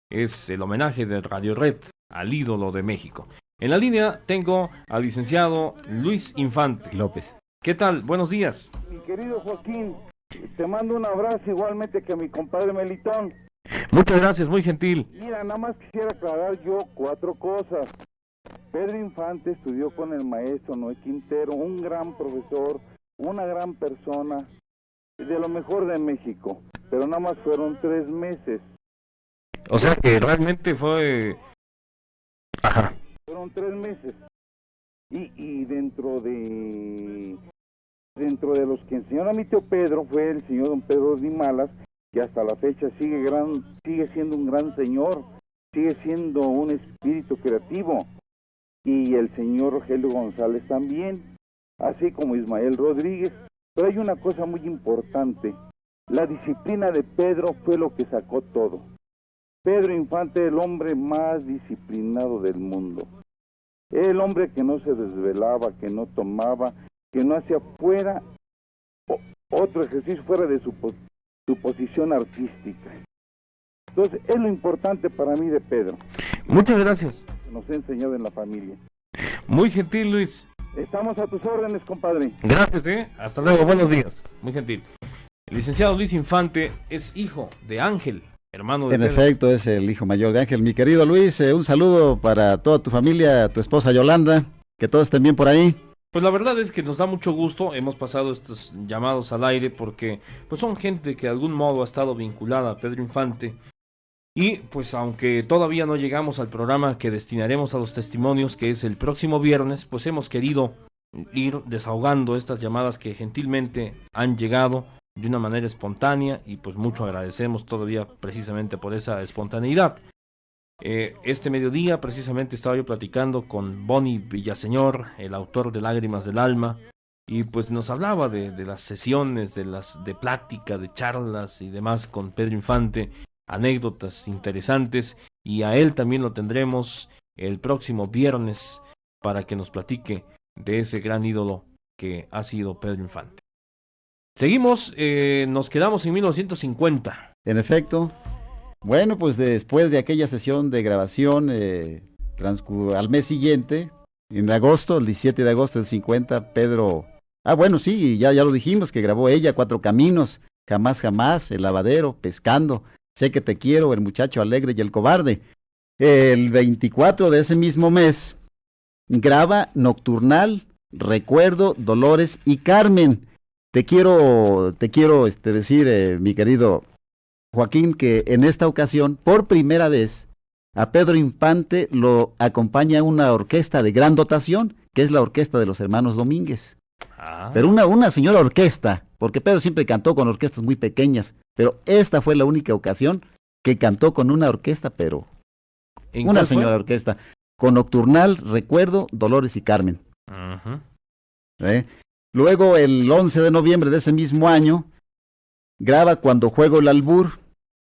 Es el homenaje de Radio Red al ídolo de México. En la línea tengo al licenciado Luis Infante López. ¿Qué tal? Buenos días. Mi querido Joaquín, te mando un abrazo igualmente que a mi compadre Melitón. Muchas gracias, muy gentil. Mira, nada más quisiera aclarar yo 4 cosas. Pedro Infante estudió con el maestro Noé Quintero, un gran profesor, una gran persona, de lo mejor de México, pero nada más fueron 3 meses. O sea que realmente fue... Ajá. Fueron 3 meses. Y dentro de los que enseñó a mi tío Pedro fue el señor don Pedro Urdimalas, que hasta la fecha sigue siendo un gran señor, sigue siendo un espíritu creativo, y el señor Rogelio González también, así como Ismael Rodríguez. Pero hay una cosa muy importante: la disciplina de Pedro fue lo que sacó todo. Pedro Infante, el hombre más disciplinado del mundo, el hombre que no se desvelaba, que no tomaba, que no hacía otro ejercicio fuera de su posición artística. Entonces, es lo importante para mí de Pedro. Muchas gracias. Nos ha enseñado en la familia. Muy gentil, Luis. Estamos a tus órdenes, compadre. Gracias, hasta luego, buenos días. Muy gentil. El licenciado Luis Infante es hijo de Ángel, hermano de En Pedro. efecto, es el hijo mayor de Ángel. Mi querido Luis, un saludo para toda tu familia, tu esposa Yolanda, que todos estén bien por ahí. Pues la verdad es que nos da mucho gusto, hemos pasado estos llamados al aire porque pues son gente que de algún modo ha estado vinculada a Pedro Infante. Y pues aunque todavía no llegamos al programa que destinaremos a los testimonios, que es el próximo viernes, pues hemos querido ir desahogando estas llamadas que gentilmente han llegado de una manera espontánea, y pues mucho agradecemos todavía precisamente por esa espontaneidad. Este mediodía precisamente estaba yo platicando con Bonnie Villaseñor, el autor de Lágrimas del Alma, y pues nos hablaba de las sesiones, de plática, de charlas y demás con Pedro Infante, anécdotas interesantes, y a él también lo tendremos el próximo viernes para que nos platique de ese gran ídolo que ha sido Pedro Infante. Seguimos, nos quedamos en 1950. En efecto. Bueno, pues después de aquella sesión de grabación, al mes siguiente, en agosto, el 17 de agosto del 50, Pedro... bueno, sí, ya lo dijimos, que grabó ella, Cuatro Caminos, Jamás Jamás, El Lavadero, Pescando, Sé que te quiero, El Muchacho Alegre y El Cobarde. El 24 de ese mismo mes, graba Nocturnal, Recuerdo, Dolores y Carmen. Te quiero decir, mi querido Joaquín, que en esta ocasión, por primera vez, a Pedro Infante lo acompaña una orquesta de gran dotación, que es la orquesta de los hermanos Domínguez. Pero una señora orquesta, porque Pedro siempre cantó con orquestas muy pequeñas, pero esta fue la única ocasión que cantó con una orquesta, pero una señora orquesta, con Nocturnal, Recuerdo, Dolores y Carmen. Luego, el 11 de noviembre de ese mismo año, graba Cuando juego el albur,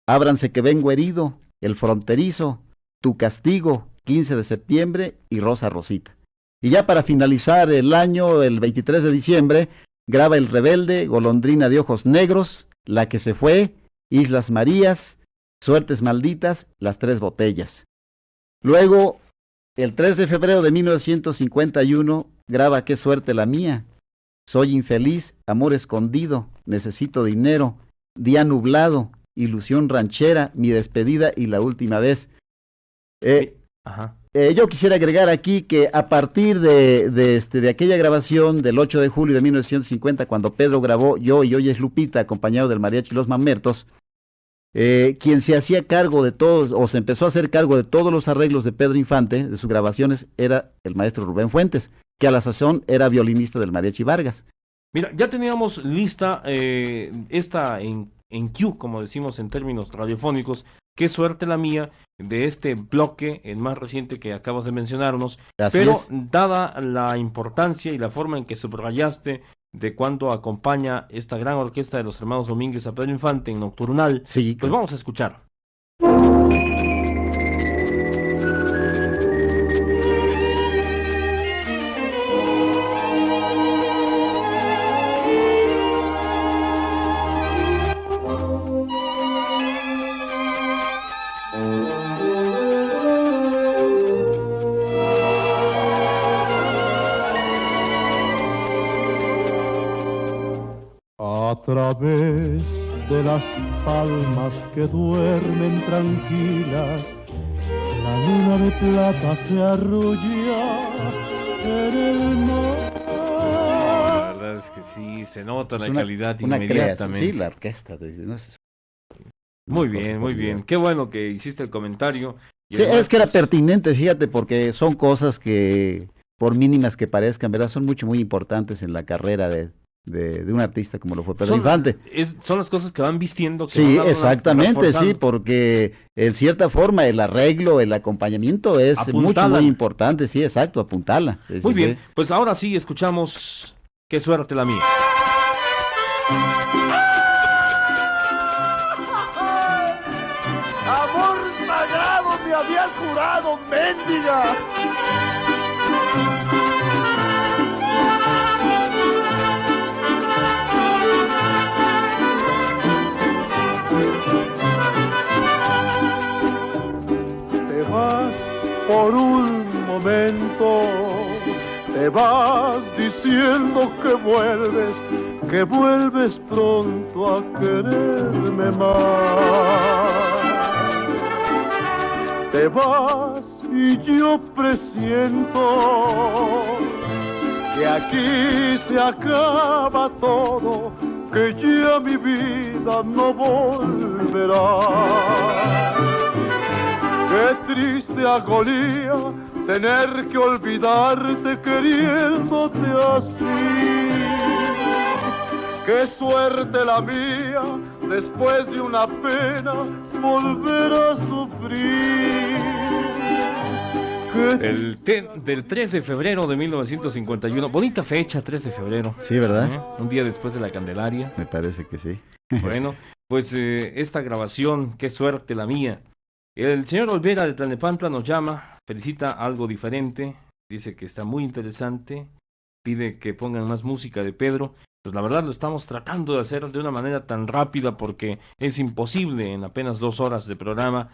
Ábranse que vengo herido, El fronterizo, Tu castigo, 15 de septiembre y Rosa Rosita. Y ya para finalizar el año, el 23 de diciembre, graba El rebelde, Golondrina de ojos negros, La que se fue, Islas Marías, Suertes malditas, Las tres botellas. Luego, el 3 de febrero de 1951, graba Qué suerte la mía, Soy infeliz, Amor escondido, Necesito dinero, Día nublado, Ilusión ranchera, Mi despedida y La última vez. Yo quisiera agregar aquí que a partir de aquella grabación del 8 de julio de 1950, cuando Pedro grabó Yo y Hoy es Lupita, acompañado del mariachi Los Mamertos, quien se hacía cargo de todos, o se empezó a hacer cargo de todos los arreglos de Pedro Infante, de sus grabaciones, era el maestro Rubén Fuentes, que a la sazón era violinista del mariachi Vargas. Mira, ya teníamos lista esta en Q, como decimos en términos radiofónicos, Qué suerte la mía, de este bloque, el más reciente que acabas de mencionarnos. Pero dada la importancia y la forma en que subrayaste de cuánto acompaña esta gran orquesta de los hermanos Domínguez a Pedro Infante en Nocturnal, sí, pues vamos a escuchar. A través de las palmas que duermen tranquilas, la luna de plata se arrulla en el mar. La verdad es que sí, se nota la calidad inmediatamente. Sí, la orquesta. Muy bien, muy bien. Qué bueno que hiciste el comentario. Sí, es que era pertinente, fíjate, porque son cosas que, por mínimas que parezcan, ¿verdad? Son muy importantes en la carrera de de un artista como lo fue Pedro Infante. Son las cosas que van vistiendo. Que Sí, van exactamente, sí, porque en cierta forma el arreglo, el acompañamiento es muy importante, sí, exacto, apuntala. Muy bien, pues ahora sí escuchamos Qué suerte la mía. Amor sagrado me habías jurado, mendiga. Te vas por un momento, te vas diciendo que vuelves pronto a quererme más. Te vas y yo presiento que aquí se acaba todo, que ya mi vida no volverá. Qué triste agonía tener que olvidarte queriéndote así. Qué suerte la mía, después de una pena, volver a sufrir. Del 3 de febrero de 1951, bonita fecha, 3 de febrero. Sí, ¿verdad? Un día después de la Candelaria. Me parece que sí. Bueno, pues esta grabación, qué suerte la mía. El señor Olvera de Tlalnepantla nos llama, felicita algo diferente, dice que está muy interesante, pide que pongan más música de Pedro. Pues la verdad lo estamos tratando de hacer de una manera tan rápida porque es imposible en apenas 2 horas de programa.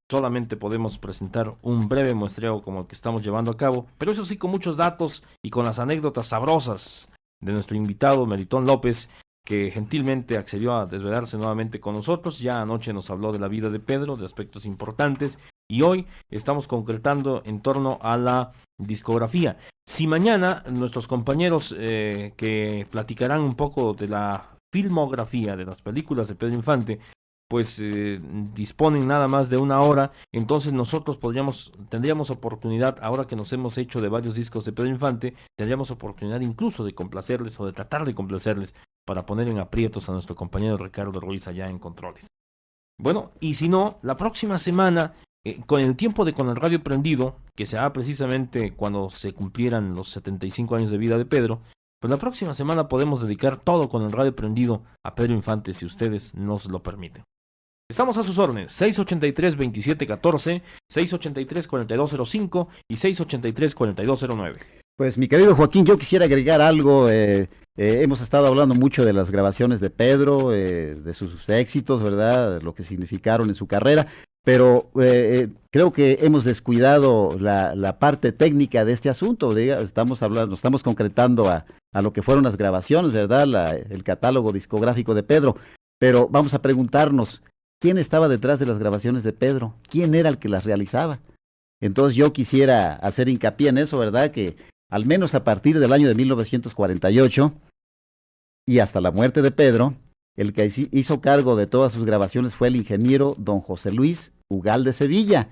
Solamente podemos presentar un breve muestreo como el que estamos llevando a cabo, pero eso sí con muchos datos y con las anécdotas sabrosas de nuestro invitado Melitón López, que gentilmente accedió a desvelarse nuevamente con nosotros. Ya anoche nos habló de la vida de Pedro, de aspectos importantes, y hoy estamos concretando en torno a la discografía. Si mañana nuestros compañeros que platicarán un poco de la filmografía de las películas de Pedro Infante, pues disponen nada más de 1 hora, entonces nosotros tendríamos oportunidad, ahora que nos hemos hecho de varios discos de Pedro Infante, tendríamos oportunidad incluso de complacerles o de tratar de complacerles para poner en aprietos a nuestro compañero Ricardo Ruiz allá en controles. Bueno, y si no, la próxima semana, con el tiempo de Con el Radio Prendido, que será precisamente cuando se cumplieran los 75 años de vida de Pedro, pues la próxima semana podemos dedicar todo Con el Radio Prendido a Pedro Infante, si ustedes nos lo permiten. Estamos a sus órdenes, 683-2714, 683-4205 y 683-4209. Pues mi querido Joaquín, yo quisiera agregar algo. Hemos estado hablando mucho de las grabaciones de Pedro, de sus éxitos, ¿verdad? De lo que significaron en su carrera, pero creo que hemos descuidado la parte técnica de este asunto. Estamos concretando a lo que fueron las grabaciones, ¿verdad? El catálogo discográfico de Pedro, pero vamos a preguntarnos, ¿quién estaba detrás de las grabaciones de Pedro? ¿Quién era el que las realizaba? Entonces yo quisiera hacer hincapié en eso, ¿verdad? Que al menos a partir del año de 1948 y hasta la muerte de Pedro, el que hizo cargo de todas sus grabaciones fue el ingeniero don José Luis Ugalde Sevilla,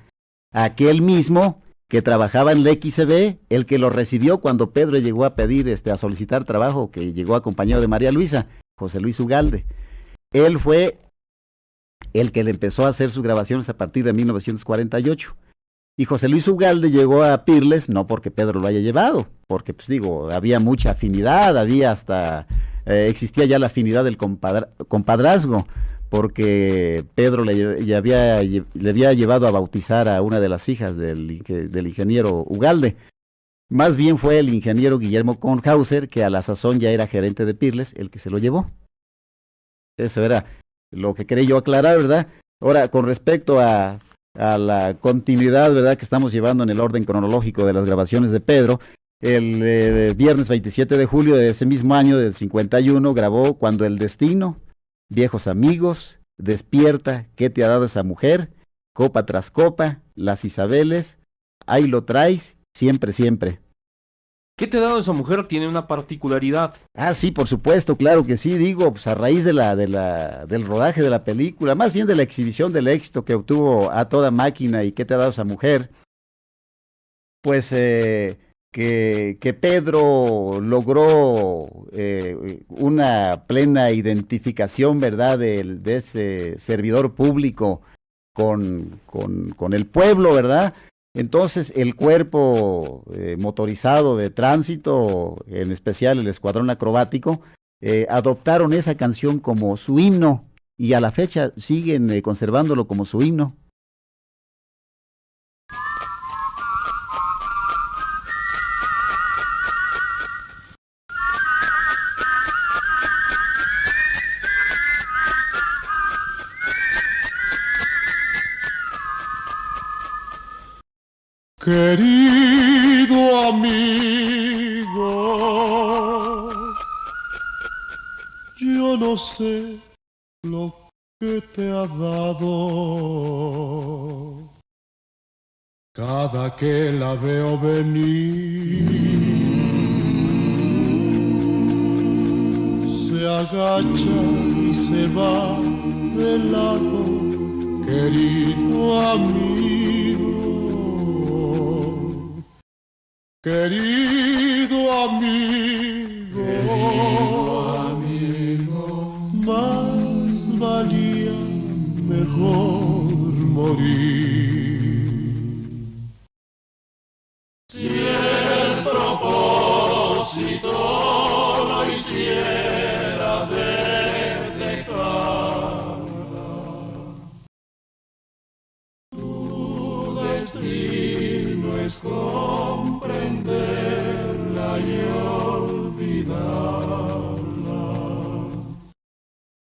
aquel mismo que trabajaba en la XCB, el que lo recibió cuando Pedro llegó a pedir, a solicitar trabajo, que llegó acompañado de María Luisa, José Luis Ugalde. Él fue el que le empezó a hacer sus grabaciones a partir de 1948. Y José Luis Ugalde llegó a Pirles, no porque Pedro lo haya llevado, porque pues había mucha afinidad, existía ya la afinidad del compadrazgo, porque Pedro le había llevado a bautizar a una de las hijas del ingeniero Ugalde. Más bien fue el ingeniero Guillermo Kornhauser, que a la sazón ya era gerente de Pirles, el que se lo llevó. Eso era lo que quería yo aclarar, ¿verdad? Ahora, con respecto a la continuidad, ¿verdad?, que estamos llevando en el orden cronológico de las grabaciones de Pedro, el viernes 27 de julio de ese mismo año, del 51, grabó Cuando el destino, Viejos amigos, Despierta, ¿qué te ha dado esa mujer?, Copa tras copa, Las Isabeles, Ahí lo traes, Siempre, siempre. ¿Qué te ha dado esa mujer? Tiene una particularidad. Ah, sí, por supuesto, claro que sí, pues a raíz del rodaje de la película, más bien de la exhibición del éxito que obtuvo A Toda Máquina y ¿Qué te ha dado esa mujer? Pues que Pedro logró una plena identificación, ¿verdad?, de ese servidor público con el pueblo, ¿verdad? Entonces el cuerpo motorizado de tránsito, en especial el escuadrón acrobático, adoptaron esa canción como su himno y a la fecha siguen conservándolo como su himno. Querido amigo, yo no sé lo que te ha dado. Cada que la veo venir, se agacha y se va de lado, querido amigo. Querido amigo, más valía mejor morir. Si el propósito lo hiciera de cara, tu destino es comprenderla y olvidarla.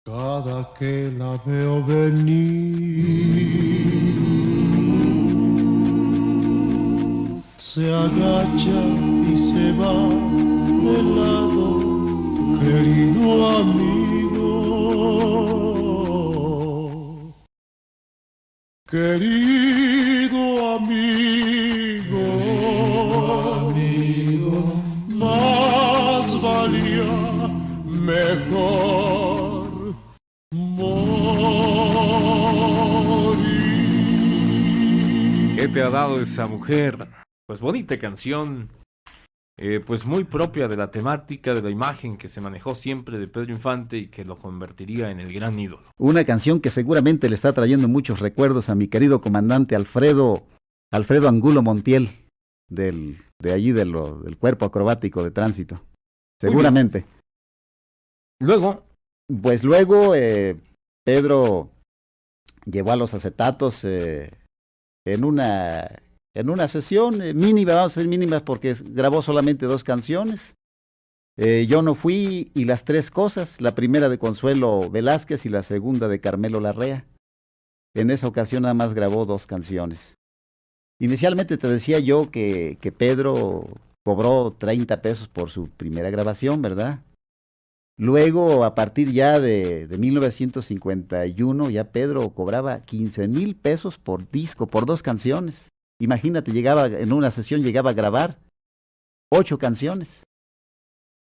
Cada que la veo venir, se agacha y se va de lado, querido amigo. Querido amigo, más valía mejor morir. ¿Qué te ha dado esa mujer? Pues bonita canción, pues muy propia de la temática, de la imagen que se manejó siempre de Pedro Infante y que lo convertiría en el gran ídolo. Una canción que seguramente le está trayendo muchos recuerdos a mi querido comandante Alfredo Angulo Montiel, de allí del cuerpo acrobático de tránsito. Seguramente. Luego, Pedro llevó a los acetatos en una sesión mínima, vamos a decir mínima porque grabó solamente 2 canciones. Yo no fui y Las Tres Cosas, la primera de Consuelo Velázquez y la segunda de Carmelo Larrea. En esa ocasión nada más grabó 2 canciones. Inicialmente te decía yo que Pedro cobró 30 pesos por su primera grabación, ¿verdad? Luego, a partir ya de 1951, ya Pedro cobraba 15,000 pesos por disco, por 2 canciones. Imagínate, en una sesión llegaba a grabar 8 canciones.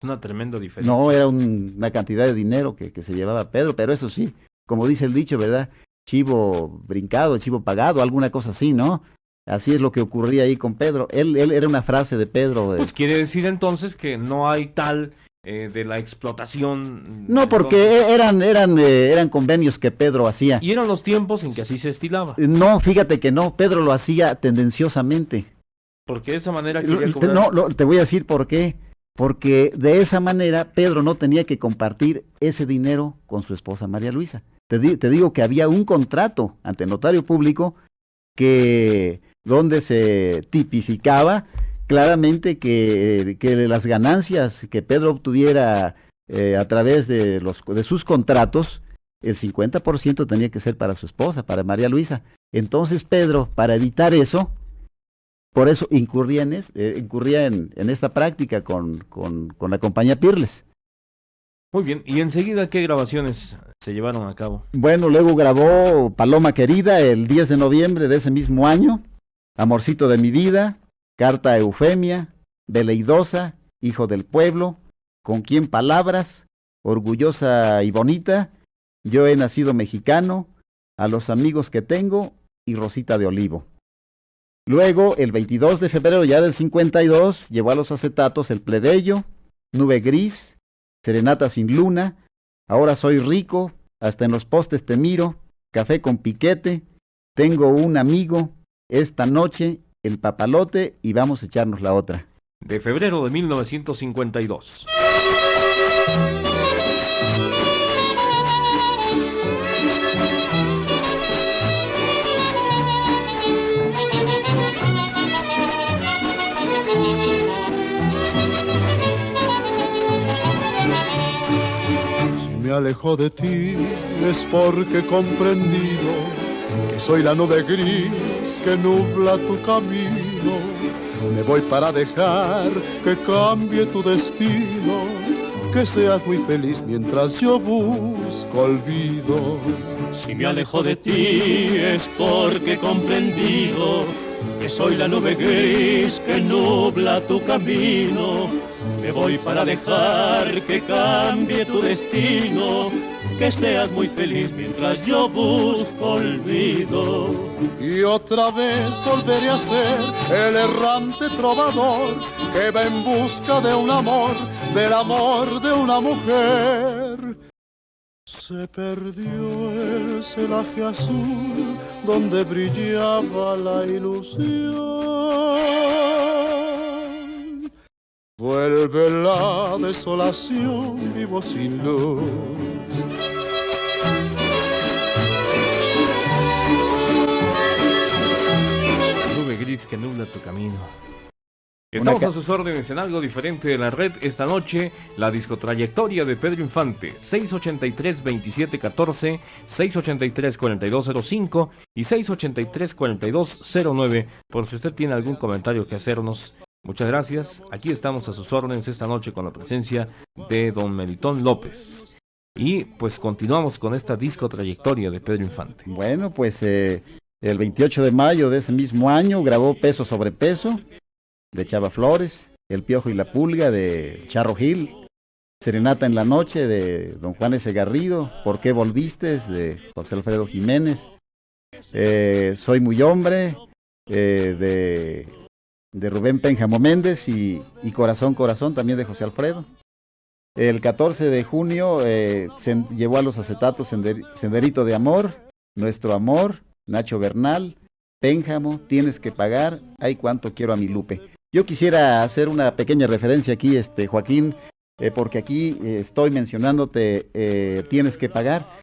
una tremenda diferencia. No, era una cantidad de dinero que se llevaba Pedro, pero eso sí, como dice el dicho, ¿verdad? Chivo brincado, chivo pagado, alguna cosa así, ¿no? Así es lo que ocurría ahí con Pedro. Él era una frase de Pedro. Pues quiere decir entonces que no hay tal de la explotación. No, porque eran convenios que Pedro hacía. Y eran los tiempos en que así se estilaba. No, fíjate que no, Pedro lo hacía tendenciosamente. Porque de esa manera quería cobrar. No, te voy a decir por qué. Porque de esa manera Pedro no tenía que compartir ese dinero con su esposa María Luisa. Te digo que había un contrato ante notario público donde se tipificaba claramente que las ganancias que Pedro obtuviera a través de sus contratos, el 50% tenía que ser para su esposa, para María Luisa. Entonces Pedro, para evitar eso, por eso incurría en esta práctica con la compañía Pirles. Muy bien, y enseguida, ¿qué grabaciones se llevaron a cabo? Bueno, luego grabó Paloma Querida el 10 de noviembre de ese mismo año, Amorcito de mi vida, Carta a Eufemia, Veleidosa, Hijo del Pueblo, Con quién palabras, Orgullosa y bonita, Yo he nacido mexicano, A los amigos que tengo y Rosita de Olivo. Luego, el 22 de febrero ya del 52, llevó a los acetatos El Plebeyo, Nube Gris, Serenata sin Luna, Ahora Soy Rico, Hasta en los Postes Te Miro, Café con Piquete, Tengo un Amigo, Esta Noche, El Papalote y Vamos a Echarnos la Otra. De febrero de 1952. Si me alejo de ti es porque he comprendido que soy la nube gris que nubla tu camino. Me voy para dejar que cambie tu destino, que seas muy feliz mientras yo busco olvido. Si me alejo de ti es porque he comprendido que soy la nube gris que nubla tu camino. Me voy para dejar que cambie tu destino, que seas muy feliz mientras yo busco olvido. Y otra vez volveré a ser el errante trovador que va en busca de un amor, del amor de una mujer. Se perdió el celaje azul donde brillaba la ilusión. Vuelve la desolación, vivo sin luz. Nube gris que nubla tu camino. Estamos a sus órdenes en algo diferente de la red. Esta noche, la discotrayectoria de Pedro Infante. 683-2714, 683-4205 y 683-4209. Por si usted tiene algún comentario que hacernos. Muchas gracias. Aquí estamos a sus órdenes esta noche con la presencia de don Melitón López. Y pues continuamos con esta discotrayectoria de Pedro Infante. Bueno, pues el 28 de mayo de ese mismo año grabó Peso sobre Peso, de Chava Flores, El Piojo y la Pulga, de Charro Gil, Serenata en la Noche, de don Juan S. Garrido, ¿Por qué volviste?, de José Alfredo Jiménez, Soy muy hombre, de Rubén Pénjamo Méndez y Corazón, Corazón, también de José Alfredo. El 14 de junio se llevó a los acetatos Senderito de Amor, Nuestro Amor, Nacho Bernal, Pénjamo, Tienes que Pagar, Ay cuánto quiero a mi Lupe. Yo quisiera hacer una pequeña referencia aquí, Joaquín, porque aquí estoy mencionándote Tienes que Pagar.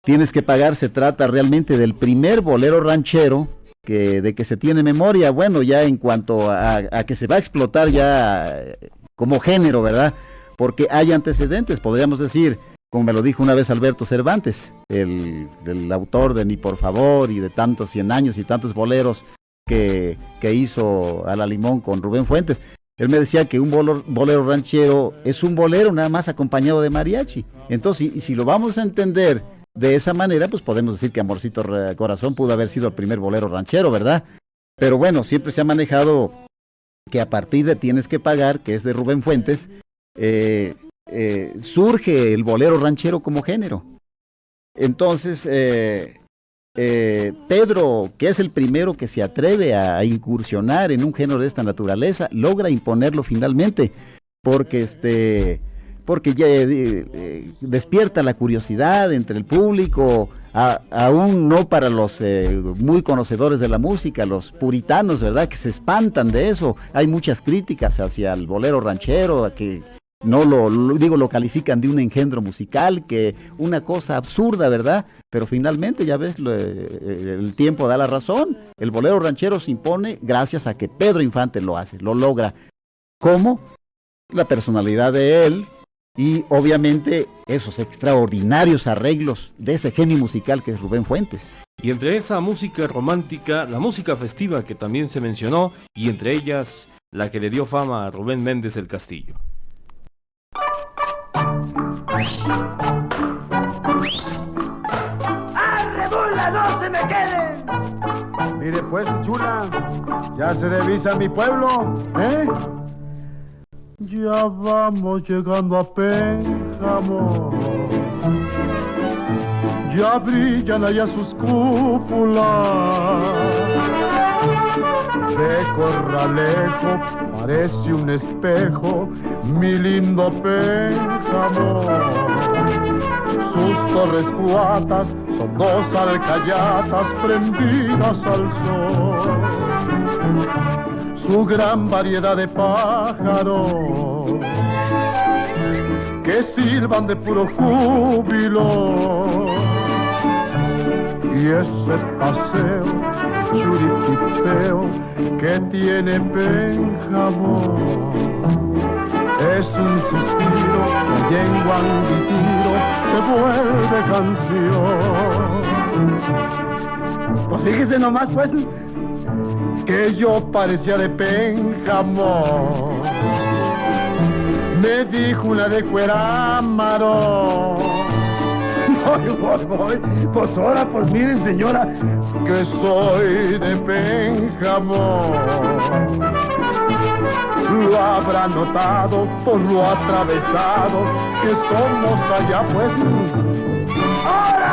Tienes que Pagar se trata realmente del primer bolero ranchero de que se tiene memoria, bueno, ya en cuanto a que se va a explotar ya como género, ¿verdad? Porque hay antecedentes, podríamos decir, como me lo dijo una vez Alberto Cervantes, el autor de Ni por favor y de tantos 100 años y tantos boleros que hizo a la limón con Rubén Fuentes. Él me decía que un bolero ranchero es un bolero nada más acompañado de mariachi. Entonces, si lo vamos a entender de esa manera, pues podemos decir que Amorcito Corazón pudo haber sido el primer bolero ranchero, ¿verdad? Pero bueno, siempre se ha manejado que a partir de Tienes que Pagar, que es de Rubén Fuentes, surge el bolero ranchero como género. Entonces, Pedro, que es el primero que se atreve a incursionar en un género de esta naturaleza, logra imponerlo finalmente, porque ya despierta la curiosidad entre el público, aún no para los muy conocedores de la música, los puritanos, ¿verdad?, que se espantan de eso. Hay muchas críticas hacia el bolero ranchero, que no lo califican de un engendro musical, que una cosa absurda, ¿verdad? Pero finalmente, ya ves, el tiempo da la razón. El bolero ranchero se impone gracias a que Pedro Infante lo hace, lo logra. ¿Cómo? La personalidad de él y obviamente esos extraordinarios arreglos de ese genio musical que es Rubén Fuentes. Y entre esa música romántica, la música festiva que también se mencionó, y entre ellas la que le dio fama a Rubén Méndez del Castillo. ¡Arre, bula, no se me queden! Mire pues, chula, ya se revisa mi pueblo, ¿eh? Ya vamos llegando a Pénjamo, ya brillan allá sus cúpulas. De Corralejo parece un espejo, mi lindo Pénjamo. Sus torres cuatas son dos alcayatas prendidas al sol. Su gran variedad de pájaros que silban de puro júbilo. Y ese paseo churipiteo que tiene Pénjamo es un suspiro que en Guanguitiro se vuelve canción. Pues fíjese nomás, pues, que yo parecía de Pénjamo. Me dijo una de Cuerámaro. Voy, pues ahora, pues miren, señora, que soy de Pénjamo. Lo habrá notado por lo atravesado que somos allá, pues. ¡Ahora!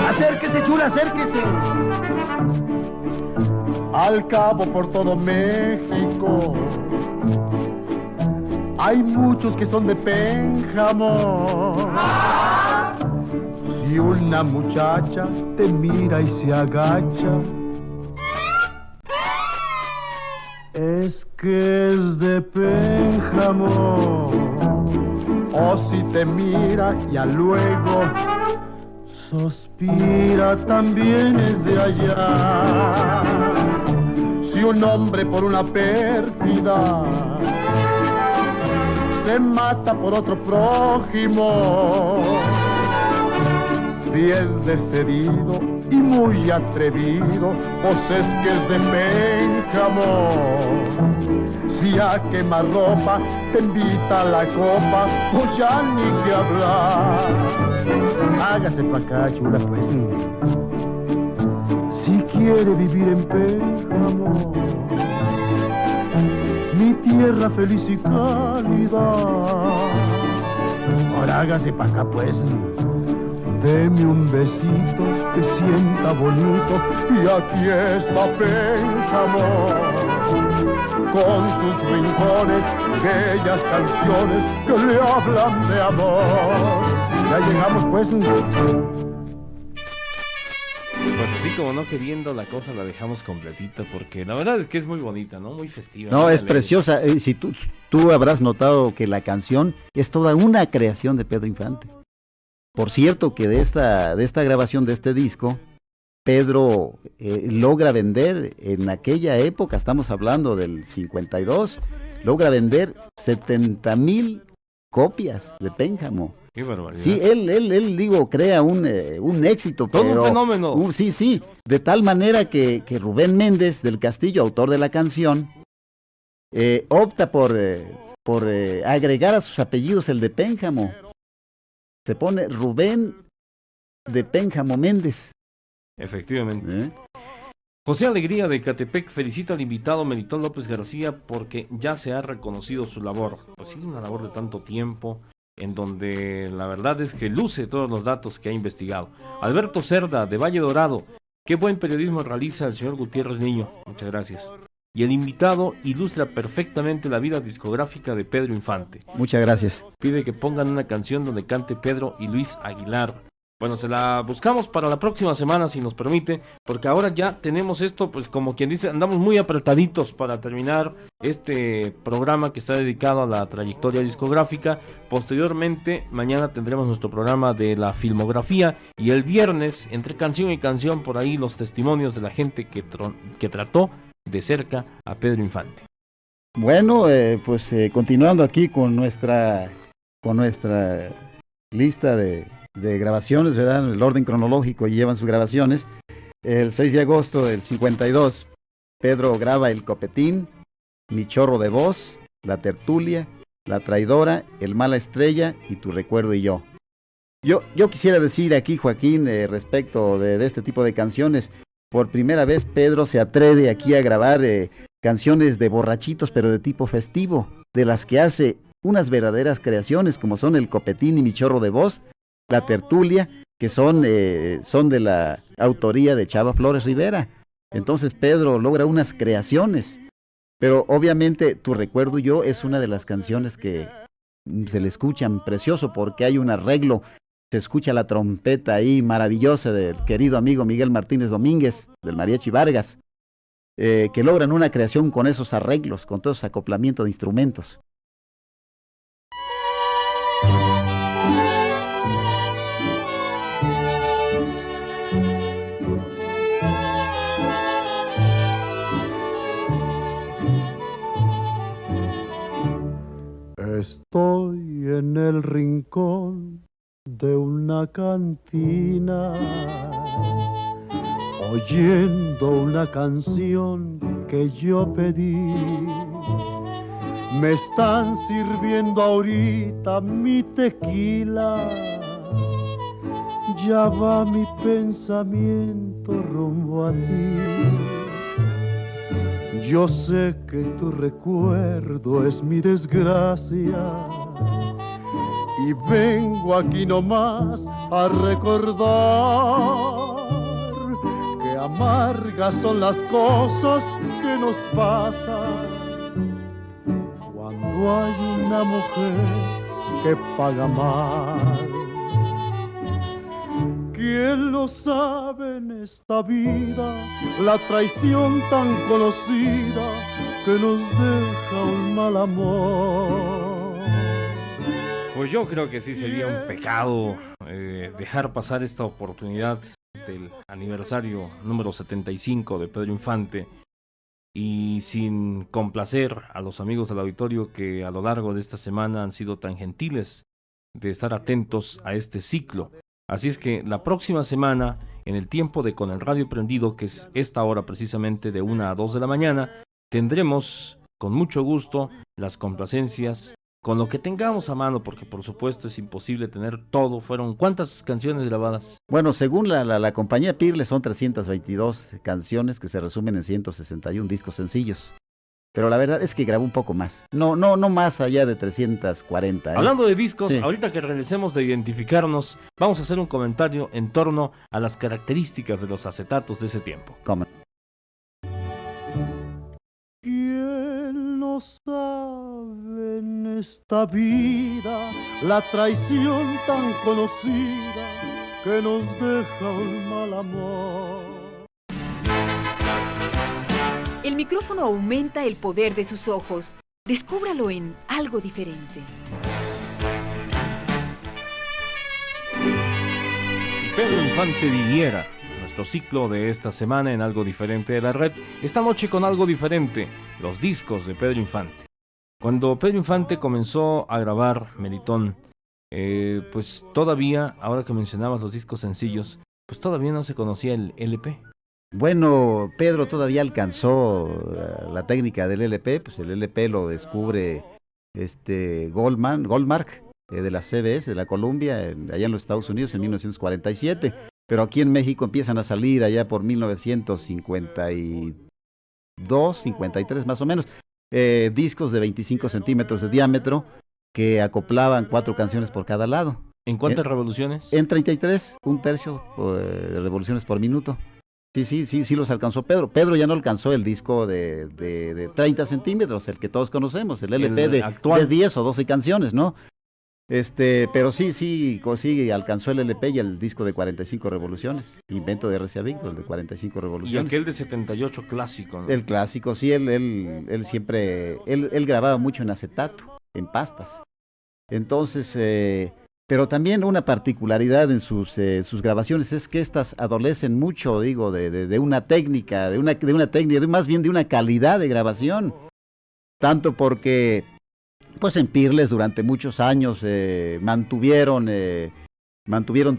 Acérquese, chula, acérquese. Al cabo por todo México hay muchos que son de Pénjamo. Si una muchacha te mira y se agacha, es que es de Pénjamo. O si te mira y a luego suspira, también es de allá. Si un hombre por una pérfida se mata por otro prójimo, si es decidido y muy atrevido, pues es que es de Pénjamo. Si a quemarropa te invita a la copa, pues ya ni que hablar. Hágase pa' acá, chula, pues. Si quiere vivir en Pénjamo, mi tierra feliz y cálida, ahora hágase pa' acá, pues. Deme un besito que sienta bonito, y aquí está Pénjamo, con sus rincones, bellas canciones que le hablan de amor. Ya llegamos, pues. Pues así como no queriendo la cosa la dejamos completita, porque la verdad es que es muy bonita, ¿no? Muy festiva. No, es alegre. preciosa. Si tú habrás notado que la canción es toda una creación de Pedro Infante. Por cierto que de esta grabación de este disco, Pedro logra vender en aquella época, estamos hablando del 52, logra vender 70,000 copias de Pénjamo. Qué barbaridad. Sí, él digo, crea un éxito. Todo pero, un fenómeno. Sí, de tal manera que Rubén Méndez del Castillo, autor de la canción, opta por agregar a sus apellidos el de Pénjamo. Se pone Rubén de Pénjamo Méndez. Efectivamente. José Alegría de Catepec felicita al invitado Melitón López García porque ya se ha reconocido su labor. Pues sí, una labor de tanto tiempo, en donde la verdad es que luce todos los datos que ha investigado. Alberto Cerda de Valle Dorado, qué buen periodismo realiza el señor Gutiérrez Niño. Muchas gracias. Y el invitado ilustra perfectamente la vida discográfica de Pedro Infante. Muchas gracias. Pide que pongan una canción donde cante Pedro y Luis Aguilar. Bueno, se la buscamos para la próxima semana, si nos permite, porque ahora ya tenemos esto, pues como quien dice, andamos muy apretaditos para terminar este programa que está dedicado a la trayectoria discográfica. Posteriormente, mañana tendremos nuestro programa de la filmografía, y el viernes, entre canción y canción, por ahí los testimonios de la gente que trató de cerca a Pedro Infante. Bueno, pues continuando aquí con nuestra lista de grabaciones, ¿verdad? El orden cronológico llevan sus grabaciones. El 6 de agosto del 52, Pedro graba El Copetín, Mi Chorro de Voz, La Tertulia, La Traidora, El Mala Estrella y Tu Recuerdo y Yo. Yo quisiera decir aquí, Joaquín, respecto de este tipo de canciones, por primera vez Pedro se atreve aquí a grabar canciones de borrachitos, pero de tipo festivo, de las que hace unas verdaderas creaciones, como son El Copetín y Mi Chorro de Voz, La Tertulia, que son de la autoría de Chava Flores Rivera. Entonces Pedro logra unas creaciones, pero obviamente Tu Recuerdo y Yo es una de las canciones que se le escuchan precioso, porque hay un arreglo, se escucha la trompeta ahí maravillosa del querido amigo Miguel Martínez Domínguez, del Mariachi Vargas, que logran una creación con esos arreglos, con todo ese acoplamiento de instrumentos. Estoy en el rincón de una cantina, oyendo una canción que yo pedí. Me están sirviendo ahorita mi tequila, ya va mi pensamiento rumbo a ti. Yo sé que tu recuerdo es mi desgracia y vengo aquí nomás a recordar que amargas son las cosas que nos pasan cuando hay una mujer que paga mal. ¿Quién lo sabe en esta vida? La traición tan conocida que nos deja un mal amor. Pues yo creo que sí sería un pecado dejar pasar esta oportunidad del aniversario número 75 de Pedro Infante y sin complacer a los amigos del auditorio que a lo largo de esta semana han sido tan gentiles de estar atentos a este ciclo. Así es que la próxima semana, en el tiempo de Con el Radio Prendido, que es esta hora precisamente de 1 a 2 de la mañana, tendremos con mucho gusto las complacencias, con lo que tengamos a mano, porque por supuesto es imposible tener todo. ¿Fueron cuántas canciones grabadas? Bueno, según la compañía Pirles son 322 canciones que se resumen en 161 discos sencillos. Pero la verdad es que grabó un poco más. No más allá de 340. Hablando de discos, sí. Ahorita que regresemos de identificarnos, vamos a hacer un comentario en torno a las características de los acetatos de ese tiempo. ¿Cómo? ¿Quién no sabe en esta vida la traición tan conocida que nos deja un mal amor? El micrófono aumenta el poder de sus ojos. Descúbralo en Algo Diferente. Si Pedro Infante viviera, nuestro ciclo de esta semana en Algo Diferente de la Red, esta noche con Algo Diferente, los discos de Pedro Infante. Cuando Pedro Infante comenzó a grabar Melitón, pues todavía, ahora que mencionabas los discos sencillos, pues todavía no se conocía el LP. Bueno, Pedro todavía alcanzó la técnica del LP, pues el LP lo descubre Goldmark, de la CBS, de la Columbia, allá en los Estados Unidos en 1947, pero aquí en México empiezan a salir allá por 1952, 53 más o menos, discos de 25 centímetros de diámetro que acoplaban 4 canciones por cada lado. ¿En cuántas revoluciones? En 33, un tercio de revoluciones por minuto. Sí los alcanzó Pedro. Pedro ya no alcanzó el disco de 30 centímetros, el que todos conocemos, el LP de 10 o 12 canciones, ¿no? Pero sí alcanzó el LP y el disco de 45 revoluciones, invento de R.C.A. Víctor, el de 45 revoluciones. Y aquel de 78 clásico, ¿no? El clásico, sí, él siempre grababa mucho en acetato, en pastas. Entonces, pero también una particularidad en sus grabaciones es que estas adolecen mucho, digo, de una técnica, más bien de una calidad de grabación. Tanto porque, pues en Pirles durante muchos años mantuvieron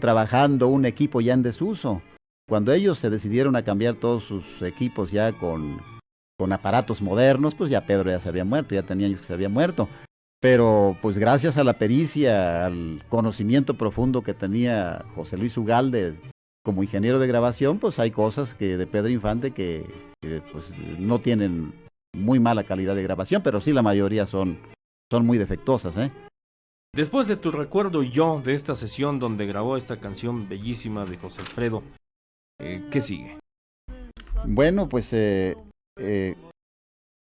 trabajando un equipo ya en desuso. Cuando ellos se decidieron a cambiar todos sus equipos ya con aparatos modernos, pues ya Pedro ya se había muerto, ya tenía años que se había muerto. Pero pues gracias a la pericia, al conocimiento profundo que tenía José Luis Ugalde como ingeniero de grabación, pues hay cosas que de Pedro Infante que, pues, no tienen muy mala calidad de grabación, pero sí la mayoría son muy defectuosas, ¿eh? Después de tu recuerdo yo de esta sesión donde grabó esta canción bellísima de José Alfredo, ¿qué sigue? Bueno, pues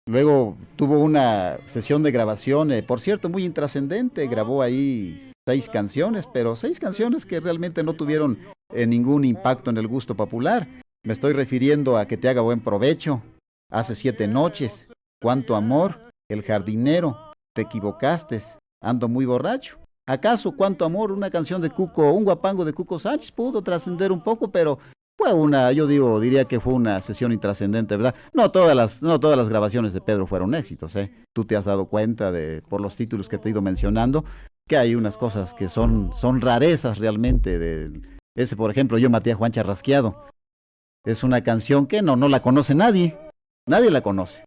luego tuvo una sesión de grabación, por cierto, muy intrascendente. Grabó ahí 6 canciones, pero 6 canciones que realmente no tuvieron ningún impacto en el gusto popular. Me estoy refiriendo a Que te haga buen provecho, Hace 7 noches, Cuánto amor, El jardinero, Te equivocaste, Ando muy borracho. ¿Acaso Cuánto amor, una canción de Cuco, un guapango de Cuco Sánchez, pudo trascender un poco, pero fue diría que fue una sesión intrascendente, ¿verdad? No todas las grabaciones de Pedro fueron éxitos, ¿eh? Tú te has dado cuenta por los títulos que te he ido mencionando, que hay unas cosas que son rarezas realmente. Ese, por ejemplo, Yo maté a Juan Charrasqueado. Es una canción que no la conoce nadie la conoce.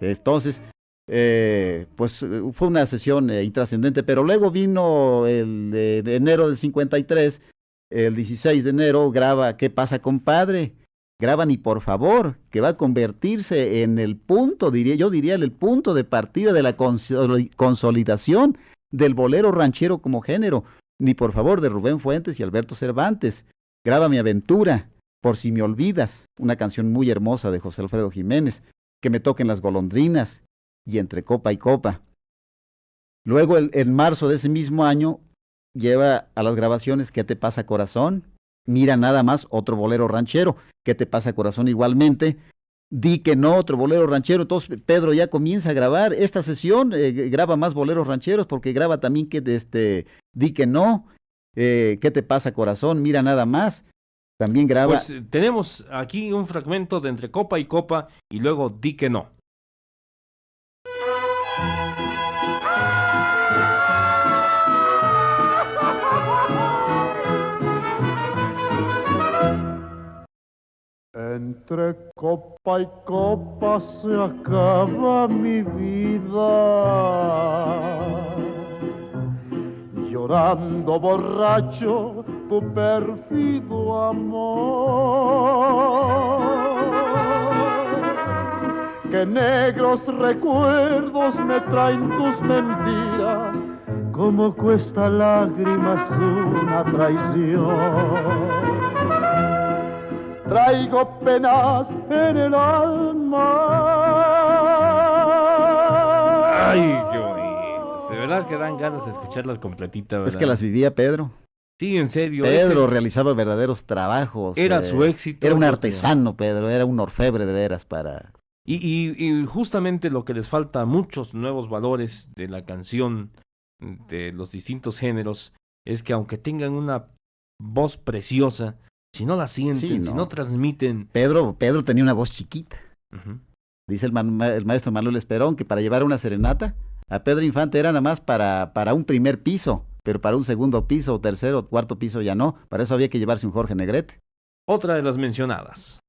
Entonces, pues fue una sesión intrascendente, pero luego vino de enero del 53, el 16 de enero, graba ¿Qué pasa, compadre? Graba Ni por favor, que va a convertirse en el punto, yo diría el punto de partida de la consolidación del bolero ranchero como género. Ni por favor, de Rubén Fuentes y Alberto Cervantes. Graba Mi aventura, Por si me olvidas, una canción muy hermosa de José Alfredo Jiménez, Que me toquen las golondrinas, y Entre copa y copa. Luego, en marzo de ese mismo año, lleva a las grabaciones ¿Qué te pasa, corazón? Mira nada más, otro bolero ranchero. ¿Qué te pasa, corazón? Igualmente. Di que no, otro bolero ranchero. Entonces Pedro ya comienza a grabar esta sesión, graba más boleros rancheros, porque graba también Di que no, ¿qué te pasa, corazón? Mira nada más. También graba. Pues tenemos aquí un fragmento de Entre copa y copa y luego Di que no. Entre copa y copa se acaba mi vida, llorando borracho tu pérfido amor. Que negros recuerdos me traen tus mentiras, como cuesta lágrimas una traición. Traigo penas en el alma. Ay, qué bonito. De verdad que dan ganas de escucharlas completitas, ¿verdad? Es que las vivía Pedro. Sí, en serio. Pedro realizaba verdaderos trabajos. Era su éxito. Era un artesano, Pedro. Era un orfebre de veras para... Y justamente lo que les falta a muchos nuevos valores de la canción, de los distintos géneros, es que aunque tengan una voz preciosa, si no la sienten, si no transmiten... Pedro tenía una voz chiquita. Uh-huh. Dice el maestro Manuel Esperón que para llevar una serenata a Pedro Infante era nada más para un primer piso, pero para un segundo piso, tercero, cuarto piso ya no. Para eso había que llevarse un Jorge Negrete. Otra de las mencionadas.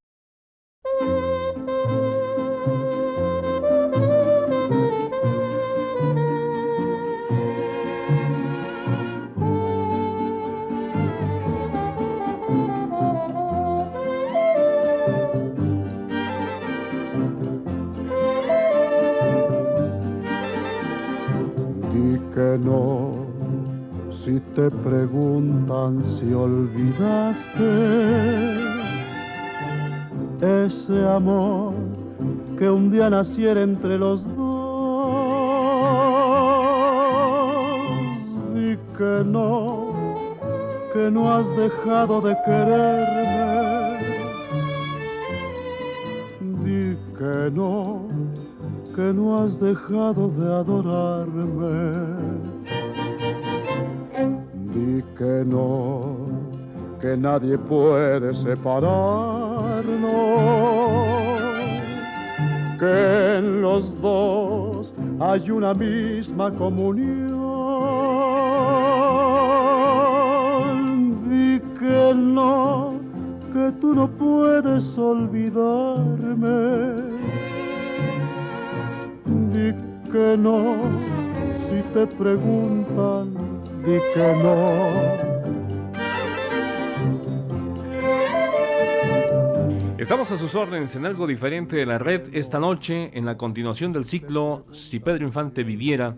Que no, si te preguntan si olvidaste ese amor que un día naciera entre los dos. Di que no has dejado de quererme. Di que no has dejado de adorarme. Di que nadie puede separarnos, que en los dos hay una misma comunión. Di que tú no puedes olvidarme. Di que no, si te preguntan, di que no. Estamos a sus órdenes en Algo Diferente de la Red esta noche, en la continuación del ciclo Si Pedro Infante Viviera.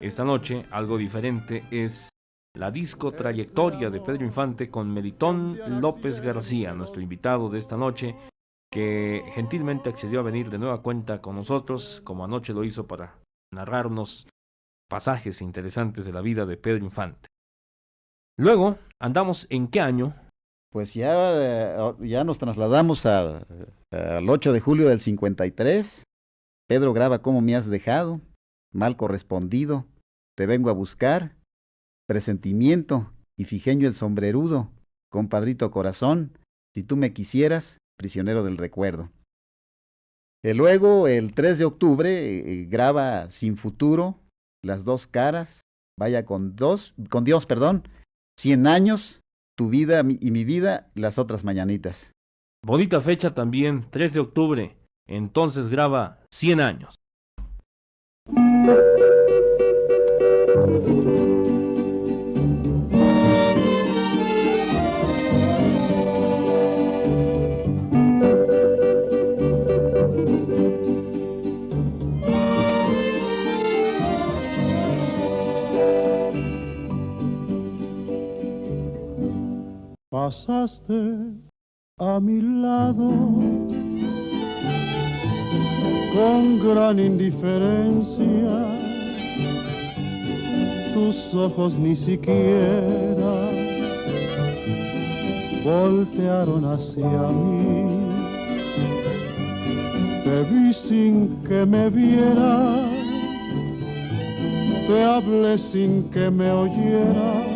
Esta noche, Algo Diferente es la disco trayectoria de Pedro Infante con Melitón López García, nuestro invitado de esta noche, que gentilmente accedió a venir de nueva cuenta con nosotros, como anoche lo hizo, para narrarnos pasajes interesantes de la vida de Pedro Infante. Luego, andamos en qué año. Pues ya nos trasladamos al 8 de julio del 53. Pedro graba Cómo me has dejado, Mal correspondido, Te vengo a buscar, Presentimiento, Ifigenia el sombrerudo, Compadrito corazón, Si tú me quisieras, Prisionero del recuerdo. Luego, el 3 de octubre, graba Sin futuro, Las dos caras, Vaya con Dios, 100 años, Tu vida y mi vida, Las otras mañanitas. Bonita fecha también, 3 de octubre. Entonces graba 100 años. Pasaste a mi lado con gran indiferencia, tus ojos ni siquiera voltearon hacia mí. Te vi sin que me vieras, te hablé sin que me oyeras,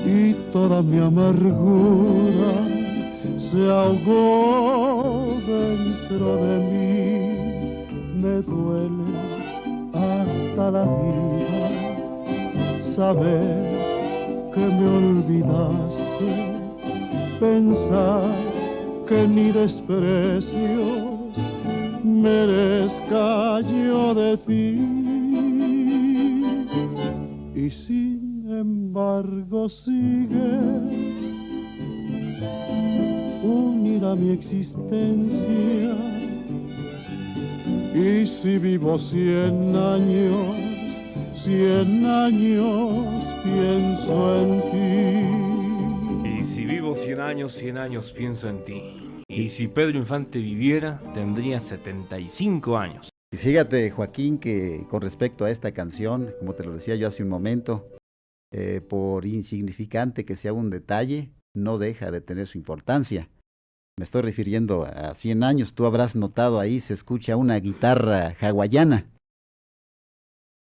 y toda mi amargura se ahogó dentro de mí. Me duele hasta la vida saber que me olvidaste, pensar que ni desprecios merezca yo de ti. Y sin embargo sigue unida mi existencia, y si vivo 100 años, 100 años pienso en ti. Y si vivo 100 años, 100 años pienso en ti. Y si Pedro Infante viviera, tendría 75 años. Y fíjate, Joaquín, que con respecto a esta canción, como te lo decía yo hace un momento, por insignificante que sea un detalle, no deja de tener su importancia. Me estoy refiriendo a 100 años. Tú habrás notado ahí, se escucha una guitarra hawaiana.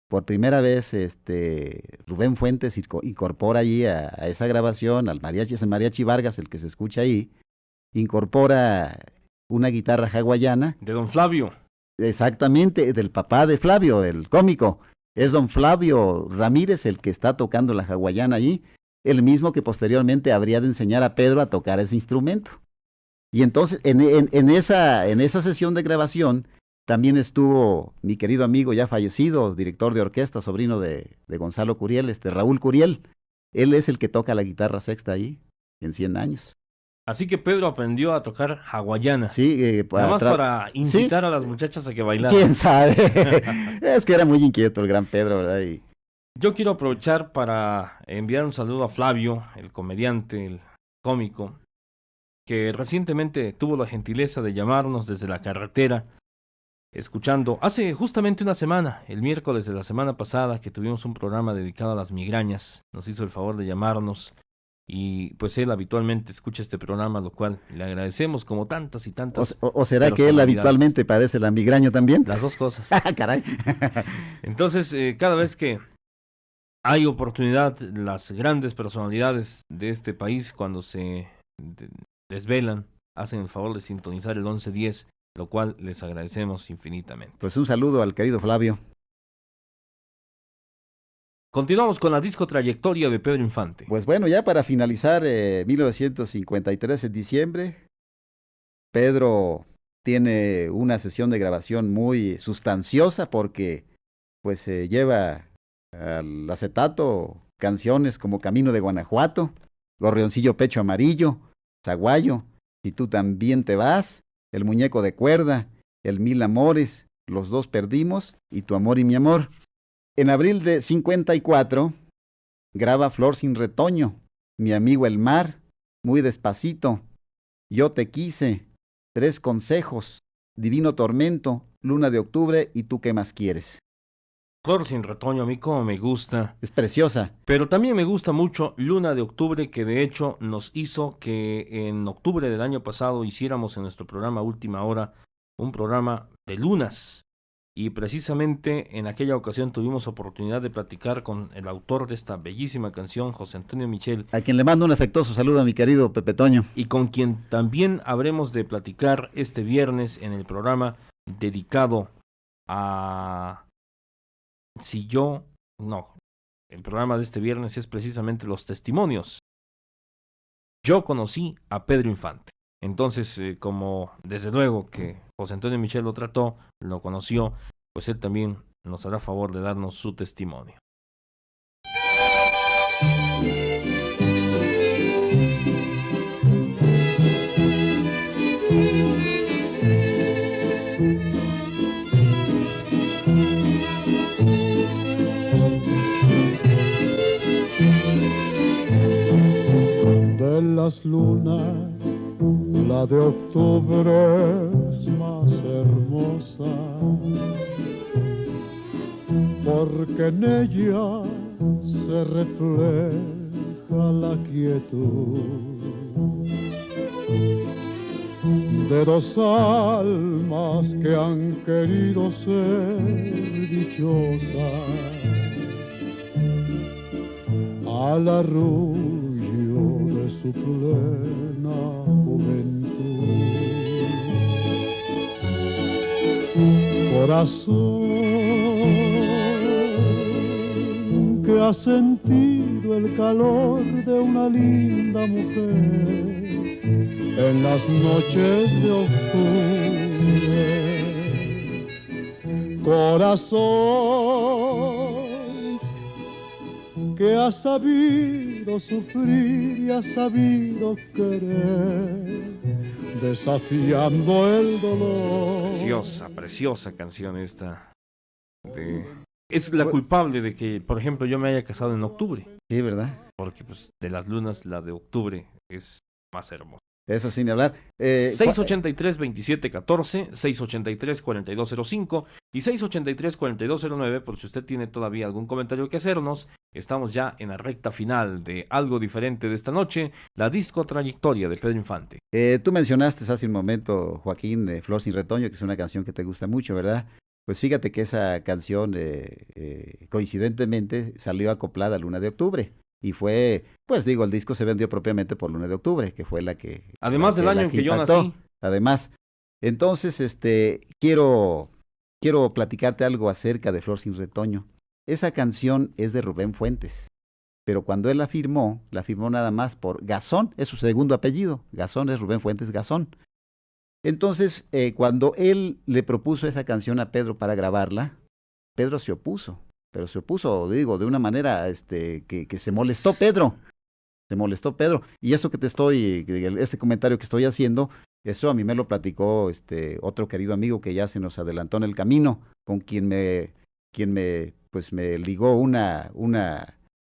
Por primera vez, Rubén Fuentes incorpora allí a esa grabación, al mariachi, es el mariachi Vargas el que se escucha ahí, incorpora una guitarra hawaiana. De don Flavio. Exactamente, del papá de Flavio, del cómico. Es don Flavio Ramírez el que está tocando la hawaiana allí, el mismo que posteriormente habría de enseñar a Pedro a tocar ese instrumento. Y entonces, en esa sesión de grabación, también estuvo mi querido amigo ya fallecido, director de orquesta, sobrino de Gonzalo Curiel, Raúl Curiel. Él es el que toca la guitarra sexta ahí, en 100 años. Así que Pedro aprendió a tocar hawaiana. Sí, nada más para incitar a las muchachas a que bailaran. ¿Quién sabe? Es que era muy inquieto el gran Pedro, ¿verdad? Yo quiero aprovechar para enviar un saludo a Flavio, el comediante, el cómico, que recientemente tuvo la gentileza de llamarnos desde la carretera, escuchando hace justamente una semana, el miércoles de la semana pasada, que tuvimos un programa dedicado a las migrañas. Nos hizo el favor de llamarnos. Y pues él habitualmente escucha este programa, lo cual le agradecemos como tantas y tantas. ¿O será que él habitualmente padece la migraña también? Las dos cosas. Caray. Entonces, cada vez que hay oportunidad, las grandes personalidades de este país, cuando se desvelan, hacen el favor de sintonizar el 1110, lo cual les agradecemos infinitamente. Pues un saludo al querido Flavio. Continuamos con la disco trayectoria de Pedro Infante. Pues bueno, ya para finalizar, 1953 en diciembre, Pedro tiene una sesión de grabación muy sustanciosa porque pues lleva al acetato canciones como Camino de Guanajuato, Gorrioncillo Pecho Amarillo, Zaguayo, Si tú también te vas, El muñeco de cuerda, El mil amores, Los dos perdimos y Tu amor y mi amor. En abril de 54, graba Flor sin retoño, Mi amigo el mar, Muy despacito, Yo te quise, Tres consejos, Divino tormento, Luna de octubre y Tú qué más quieres. Flor sin retoño, a mí como me gusta. Es preciosa. Pero también me gusta mucho Luna de Octubre, que de hecho nos hizo que en octubre del año pasado hiciéramos en nuestro programa Última Hora un programa de lunas. Y precisamente en aquella ocasión tuvimos oportunidad de platicar con el autor de esta bellísima canción, José Antonio Michel. A quien le mando un afectuoso saludo a mi querido Pepe Toño. Y con quien también habremos de platicar este viernes en el programa dedicado a... el programa de este viernes es precisamente los testimonios. Yo conocí a Pedro Infante. Entonces, como desde luego que José Antonio Michel lo trató, lo conoció, pues él también nos hará favor de darnos su testimonio. De las lunas, la de octubre es más hermosa, porque en ella se refleja la quietud de dos almas que han querido ser dichosas, al arrullo de su plena juventud. Corazón que ha sentido el calor de una linda mujer en las noches de octubre. Corazón que ha sabido sufrir y ha sabido querer, desafiando el dolor. Preciosa, preciosa canción esta. Es la culpable de que, por ejemplo, yo me haya casado en octubre. Sí, ¿verdad? Porque pues de las lunas, la de octubre es más hermosa. Eso sin hablar. 683-2714, 683-4205 y 683-4209, por si usted tiene todavía algún comentario que hacernos. Estamos ya en la recta final de Algo Diferente de esta noche, la disco trayectoria de Pedro Infante. Tú mencionaste hace un momento, Joaquín, Flor sin retoño, que es una canción que te gusta mucho, ¿verdad? Pues fíjate que esa canción, coincidentemente, salió acoplada a Luna de Octubre. Y fue, pues digo, el disco se vendió propiamente por Luna de Octubre, que fue la que... Además del año en que yo nací. Además, entonces, quiero platicarte algo acerca de Flor sin retoño. Esa canción es de Rubén Fuentes, pero cuando él la firmó nada más por Gazón, es su segundo apellido. Gazón es Rubén Fuentes Gazón. Entonces, cuando él le propuso esa canción a Pedro para grabarla, Pedro se opuso. Pero se opuso, digo, de una manera que se molestó Pedro. Se molestó Pedro. Y eso este comentario que estoy haciendo, eso a mí me lo platicó otro querido amigo que ya se nos adelantó en el camino, con quien me ligó una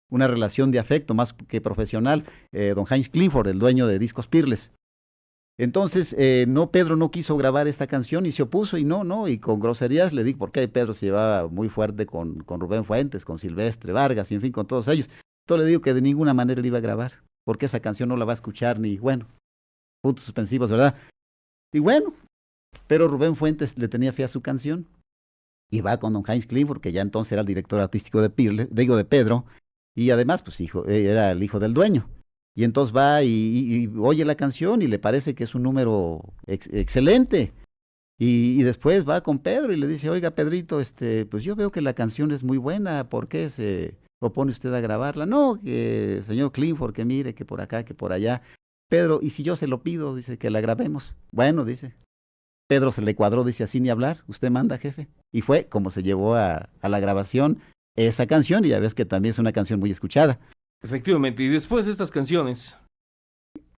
relación de afecto más que profesional, don Heinz Clifford, el dueño de Discos Peerless. Entonces, Pedro no quiso grabar esta canción y se opuso y y con groserías le digo, porque Pedro se llevaba muy fuerte con Rubén Fuentes, con Silvestre Vargas y en fin, con todos ellos. Entonces le digo que de ninguna manera le iba a grabar, porque esa canción no la va a escuchar ni, puntos suspensivos, ¿verdad? Y pero Rubén Fuentes le tenía fe a su canción y va con don Heinz Clifford, que ya entonces era el director artístico de Pedro, y además, pues era el hijo del dueño. Y entonces va y oye la canción y le parece que es un número excelente. Y después va con Pedro y le dice, oiga, Pedrito, pues yo veo que la canción es muy buena, ¿por qué se opone usted a grabarla? No, que señor Clifford, que mire, que por acá, que por allá. Pedro, ¿y si yo se lo pido? Dice, que la grabemos. Bueno, dice. Pedro se le cuadró, dice, así ni hablar, usted manda, jefe. Y fue como se llevó a la grabación esa canción, y ya ves que también es una canción muy escuchada. Efectivamente, y después de estas canciones,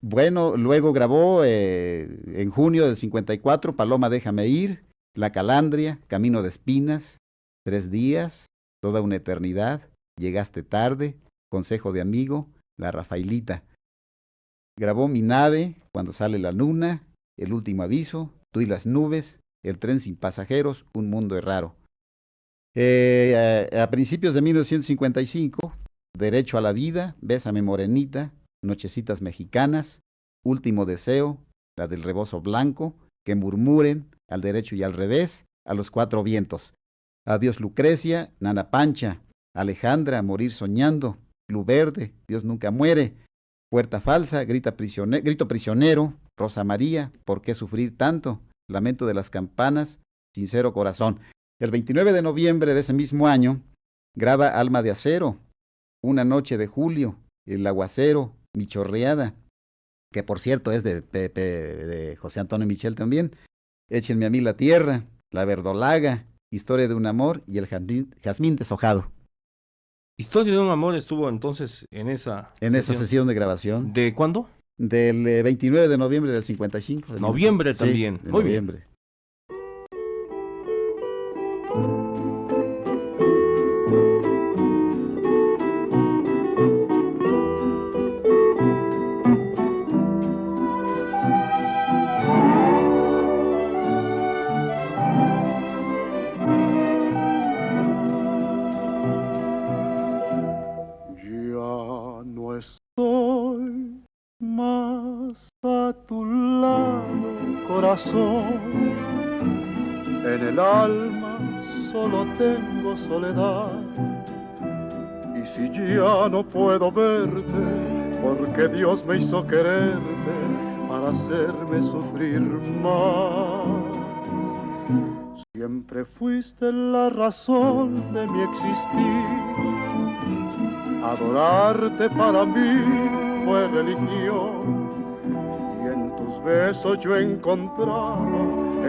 Bueno, luego grabó en junio del 54, Paloma déjame ir, La Calandria, Camino de Espinas, 3 días, Toda una eternidad, Llegaste tarde, Consejo de amigo, La Rafaelita. Grabó Mi nave, Cuando sale la luna, El último aviso, Tú y las nubes, El tren sin pasajeros, Un mundo raro. A principios de 1955, Derecho a la vida, Bésame morenita, Nochecitas mexicanas, Último deseo, La del rebozo blanco, Que murmuren, Al derecho y al revés, A los cuatro vientos. Adiós Lucrecia, Nana Pancha, Alejandra, Morir soñando, Luz verde, Dios nunca muere, Puerta falsa, Grito prisionero, Rosa María, ¿Por qué sufrir tanto? Lamento de las campanas, Sincero corazón. El 29 de noviembre de ese mismo año, graba Alma de acero, Una noche de julio, El aguacero, Mi chorreada, que por cierto es de José Antonio Michel también, Échenme a mí la tierra, La verdolaga, Historia de un amor y El jazmín deshojado. Historia de un amor estuvo entonces en esa sesión de grabación. ¿De cuándo? Del 29 de noviembre del 55. Noviembre también. Sí, muy noviembre. Bien. En el alma solo tengo soledad, y si ya no puedo verte, porque Dios me hizo quererte para hacerme sufrir más. Siempre fuiste la razón de mi existir, adorarte para mí fue religión. Besos yo encontraba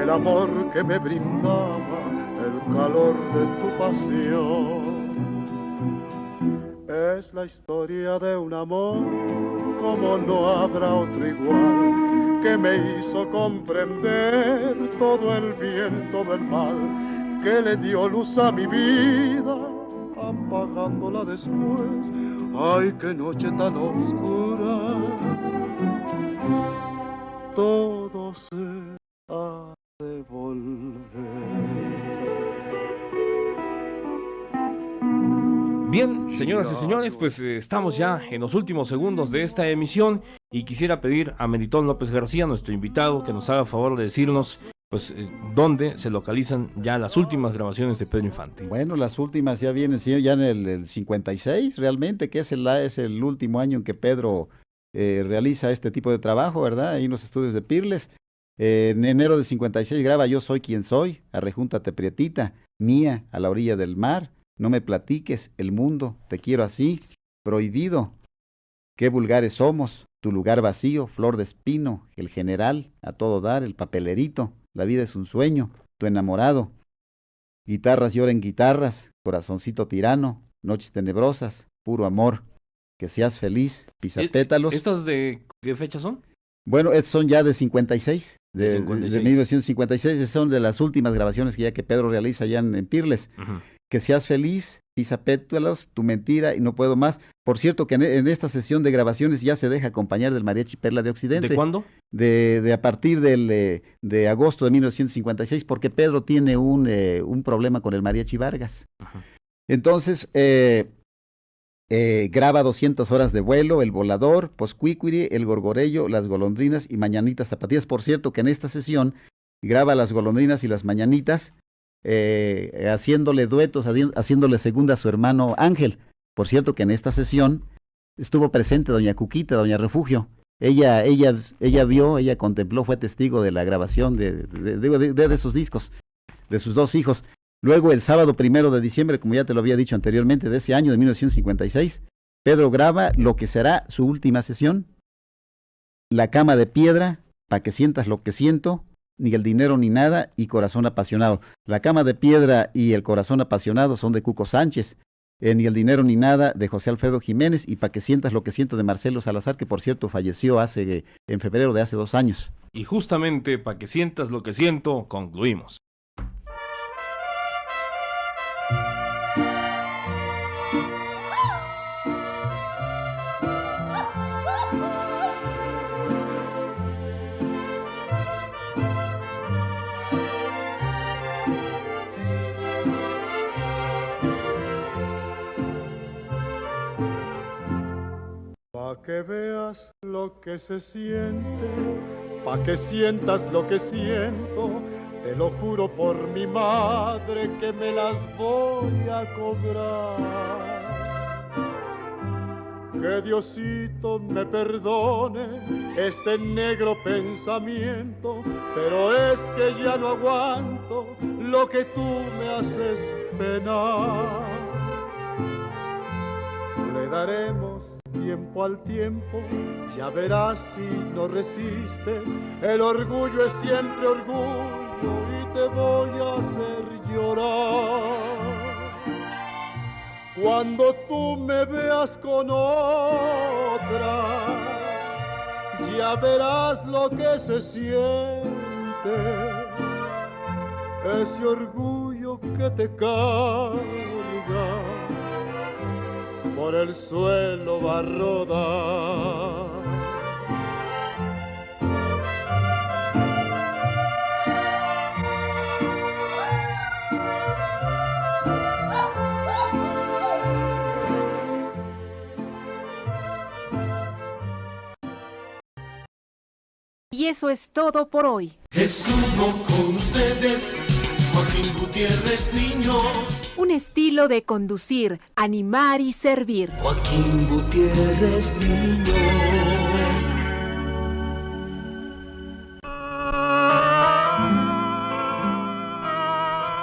el amor que me brindaba, el calor de tu pasión. Es la historia de un amor como no habrá otro igual, que me hizo comprender todo el bien, todo el mal, que le dio luz a mi vida, apagándola después. Ay, qué noche tan oscura. Todo se ha de volver. Bien, señoras y señores, pues estamos ya en los últimos segundos de esta emisión y quisiera pedir a Melitón López García, nuestro invitado, que nos haga favor de decirnos pues dónde se localizan ya las últimas grabaciones de Pedro Infante. Bueno, las últimas ya vienen ya en el 56 realmente, que es el último año en que Pedro realiza este tipo de trabajo, ¿verdad? Ahí en los estudios de Pirles. En enero del 56 graba Yo soy quien soy, Arrejúntate prietita, Mía, A la orilla del mar, No me platiques, El mundo, Te quiero así, Prohibido, Qué vulgares somos, Tu lugar vacío, Flor de espino, El general, A todo dar, El papelerito, La vida es un sueño, Tu enamorado, Guitarras lloren guitarras, Corazoncito tirano, Noches tenebrosas, Puro amor, Que seas feliz, Pisapétalos. ¿Estas de qué fecha son? Bueno, estos son ya de 56, de 56. 1956, son de las últimas grabaciones que Pedro realiza ya en Pirles. Uh-huh. Que seas feliz, Pisapétalos, Tu mentira y No puedo más. Por cierto, que en esta sesión de grabaciones ya se deja acompañar del Mariachi Perla de Occidente. ¿De cuándo? De a partir de agosto de 1956, porque Pedro tiene un problema con el Mariachi Vargas. Uh-huh. Entonces, graba 200 horas de vuelo, El volador, Poscuícuiri, El gorgorello, Las golondrinas y Mañanitas zapatillas. Por cierto, que en esta sesión graba Las golondrinas y Las mañanitas, haciéndole duetos, haciéndole segunda a su hermano Ángel. Por cierto, que en esta sesión estuvo presente doña Cuquita, doña Refugio. Ella vio, ella contempló, fue testigo de la grabación de esos discos, de sus dos hijos. Luego, el sábado 1 de diciembre, como ya te lo había dicho anteriormente, de ese año de 1956, Pedro graba lo que será su última sesión, La cama de piedra, Pa' que sientas lo que siento, Ni el dinero ni nada y Corazón apasionado. La cama de piedra y El corazón apasionado son de Cuco Sánchez. Ni el dinero ni nada de José Alfredo Jiménez y Pa' que sientas lo que siento de Marcelo Salazar, que por cierto falleció en febrero de hace 2 años. Y justamente Pa' que sientas lo que siento, concluimos. Pa' que veas lo que se siente, pa' que sientas lo que siento, te lo juro por mi madre que me las voy a cobrar. Que Diosito me perdone este negro pensamiento, pero es que ya no aguanto lo que tú me haces penar. Le daremos tiempo al tiempo, ya verás si no resistes. El orgullo es siempre orgullo y te voy a hacer llorar. Cuando tú me veas con otra, ya verás lo que se siente. Ese orgullo que te cargas por el suelo va a rodar. Y eso es todo por hoy. Estuvo con ustedes Joaquín Gutiérrez Niño. Un estilo de conducir, animar y servir. Joaquín Gutiérrez Niño.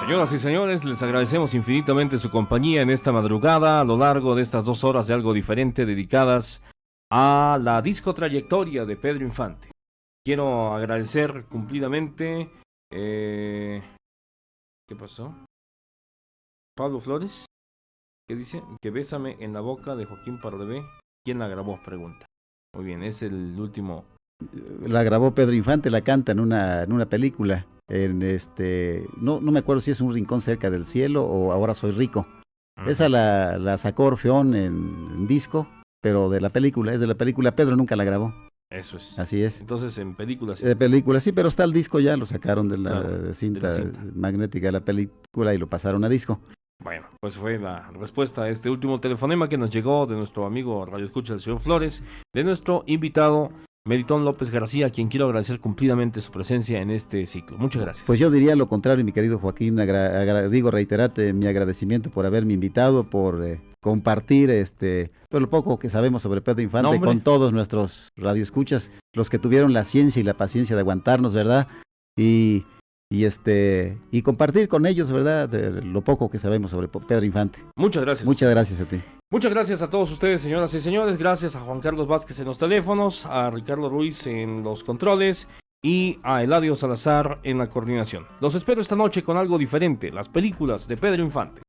Señoras y señores, les agradecemos infinitamente su compañía en esta madrugada a lo largo de estas 2 horas de algo diferente dedicadas a la disco trayectoria de Pedro Infante. Quiero agradecer cumplidamente... ¿Qué pasó? Pablo Flores, ¿qué dice? Que Bésame en la boca de Joaquín Pardavé. ¿Quién la grabó? Pregunta. Muy bien, es el último. La grabó Pedro Infante, la canta en una película. No me acuerdo si es Un rincón cerca del cielo o Ahora soy rico. Esa la sacó Orfeón en disco, pero es de la película. Pedro nunca la grabó. Eso es. Así es. Entonces en películas. De película, sí, pero está el disco ya, lo sacaron de la claro, cinta de la cinta magnética de la película y lo pasaron a disco. Bueno, pues fue la respuesta a este último telefonema que nos llegó de nuestro amigo Radio Escucha, el señor Flores, de nuestro invitado Melitón López García, a quien quiero agradecer cumplidamente su presencia en este ciclo. Muchas gracias. Pues yo diría lo contrario, mi querido Joaquín, reiterarte mi agradecimiento por haberme invitado, por compartir pues lo poco que sabemos sobre Pedro Infante con todos nuestros radioescuchas, los que tuvieron la ciencia y la paciencia de aguantarnos, ¿verdad? Y compartir con ellos, ¿verdad?, lo poco que sabemos sobre Pedro Infante. Muchas gracias. Muchas gracias a ti. Muchas gracias a todos ustedes, señoras y señores. Gracias a Juan Carlos Vázquez en los teléfonos, a Ricardo Ruiz en los controles y a Eladio Salazar en la coordinación. Los espero esta noche con algo diferente, las películas de Pedro Infante.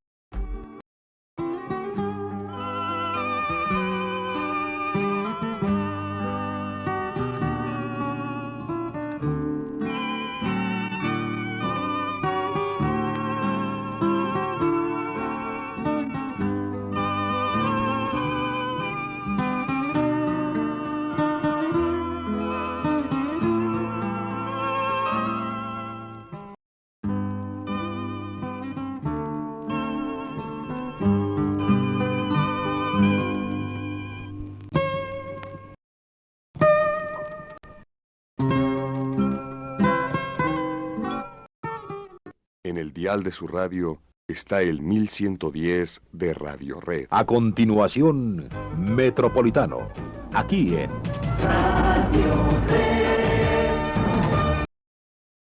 En el dial de su radio está el 1110 de Radio Red. A continuación, Metropolitano, aquí en Radio Red.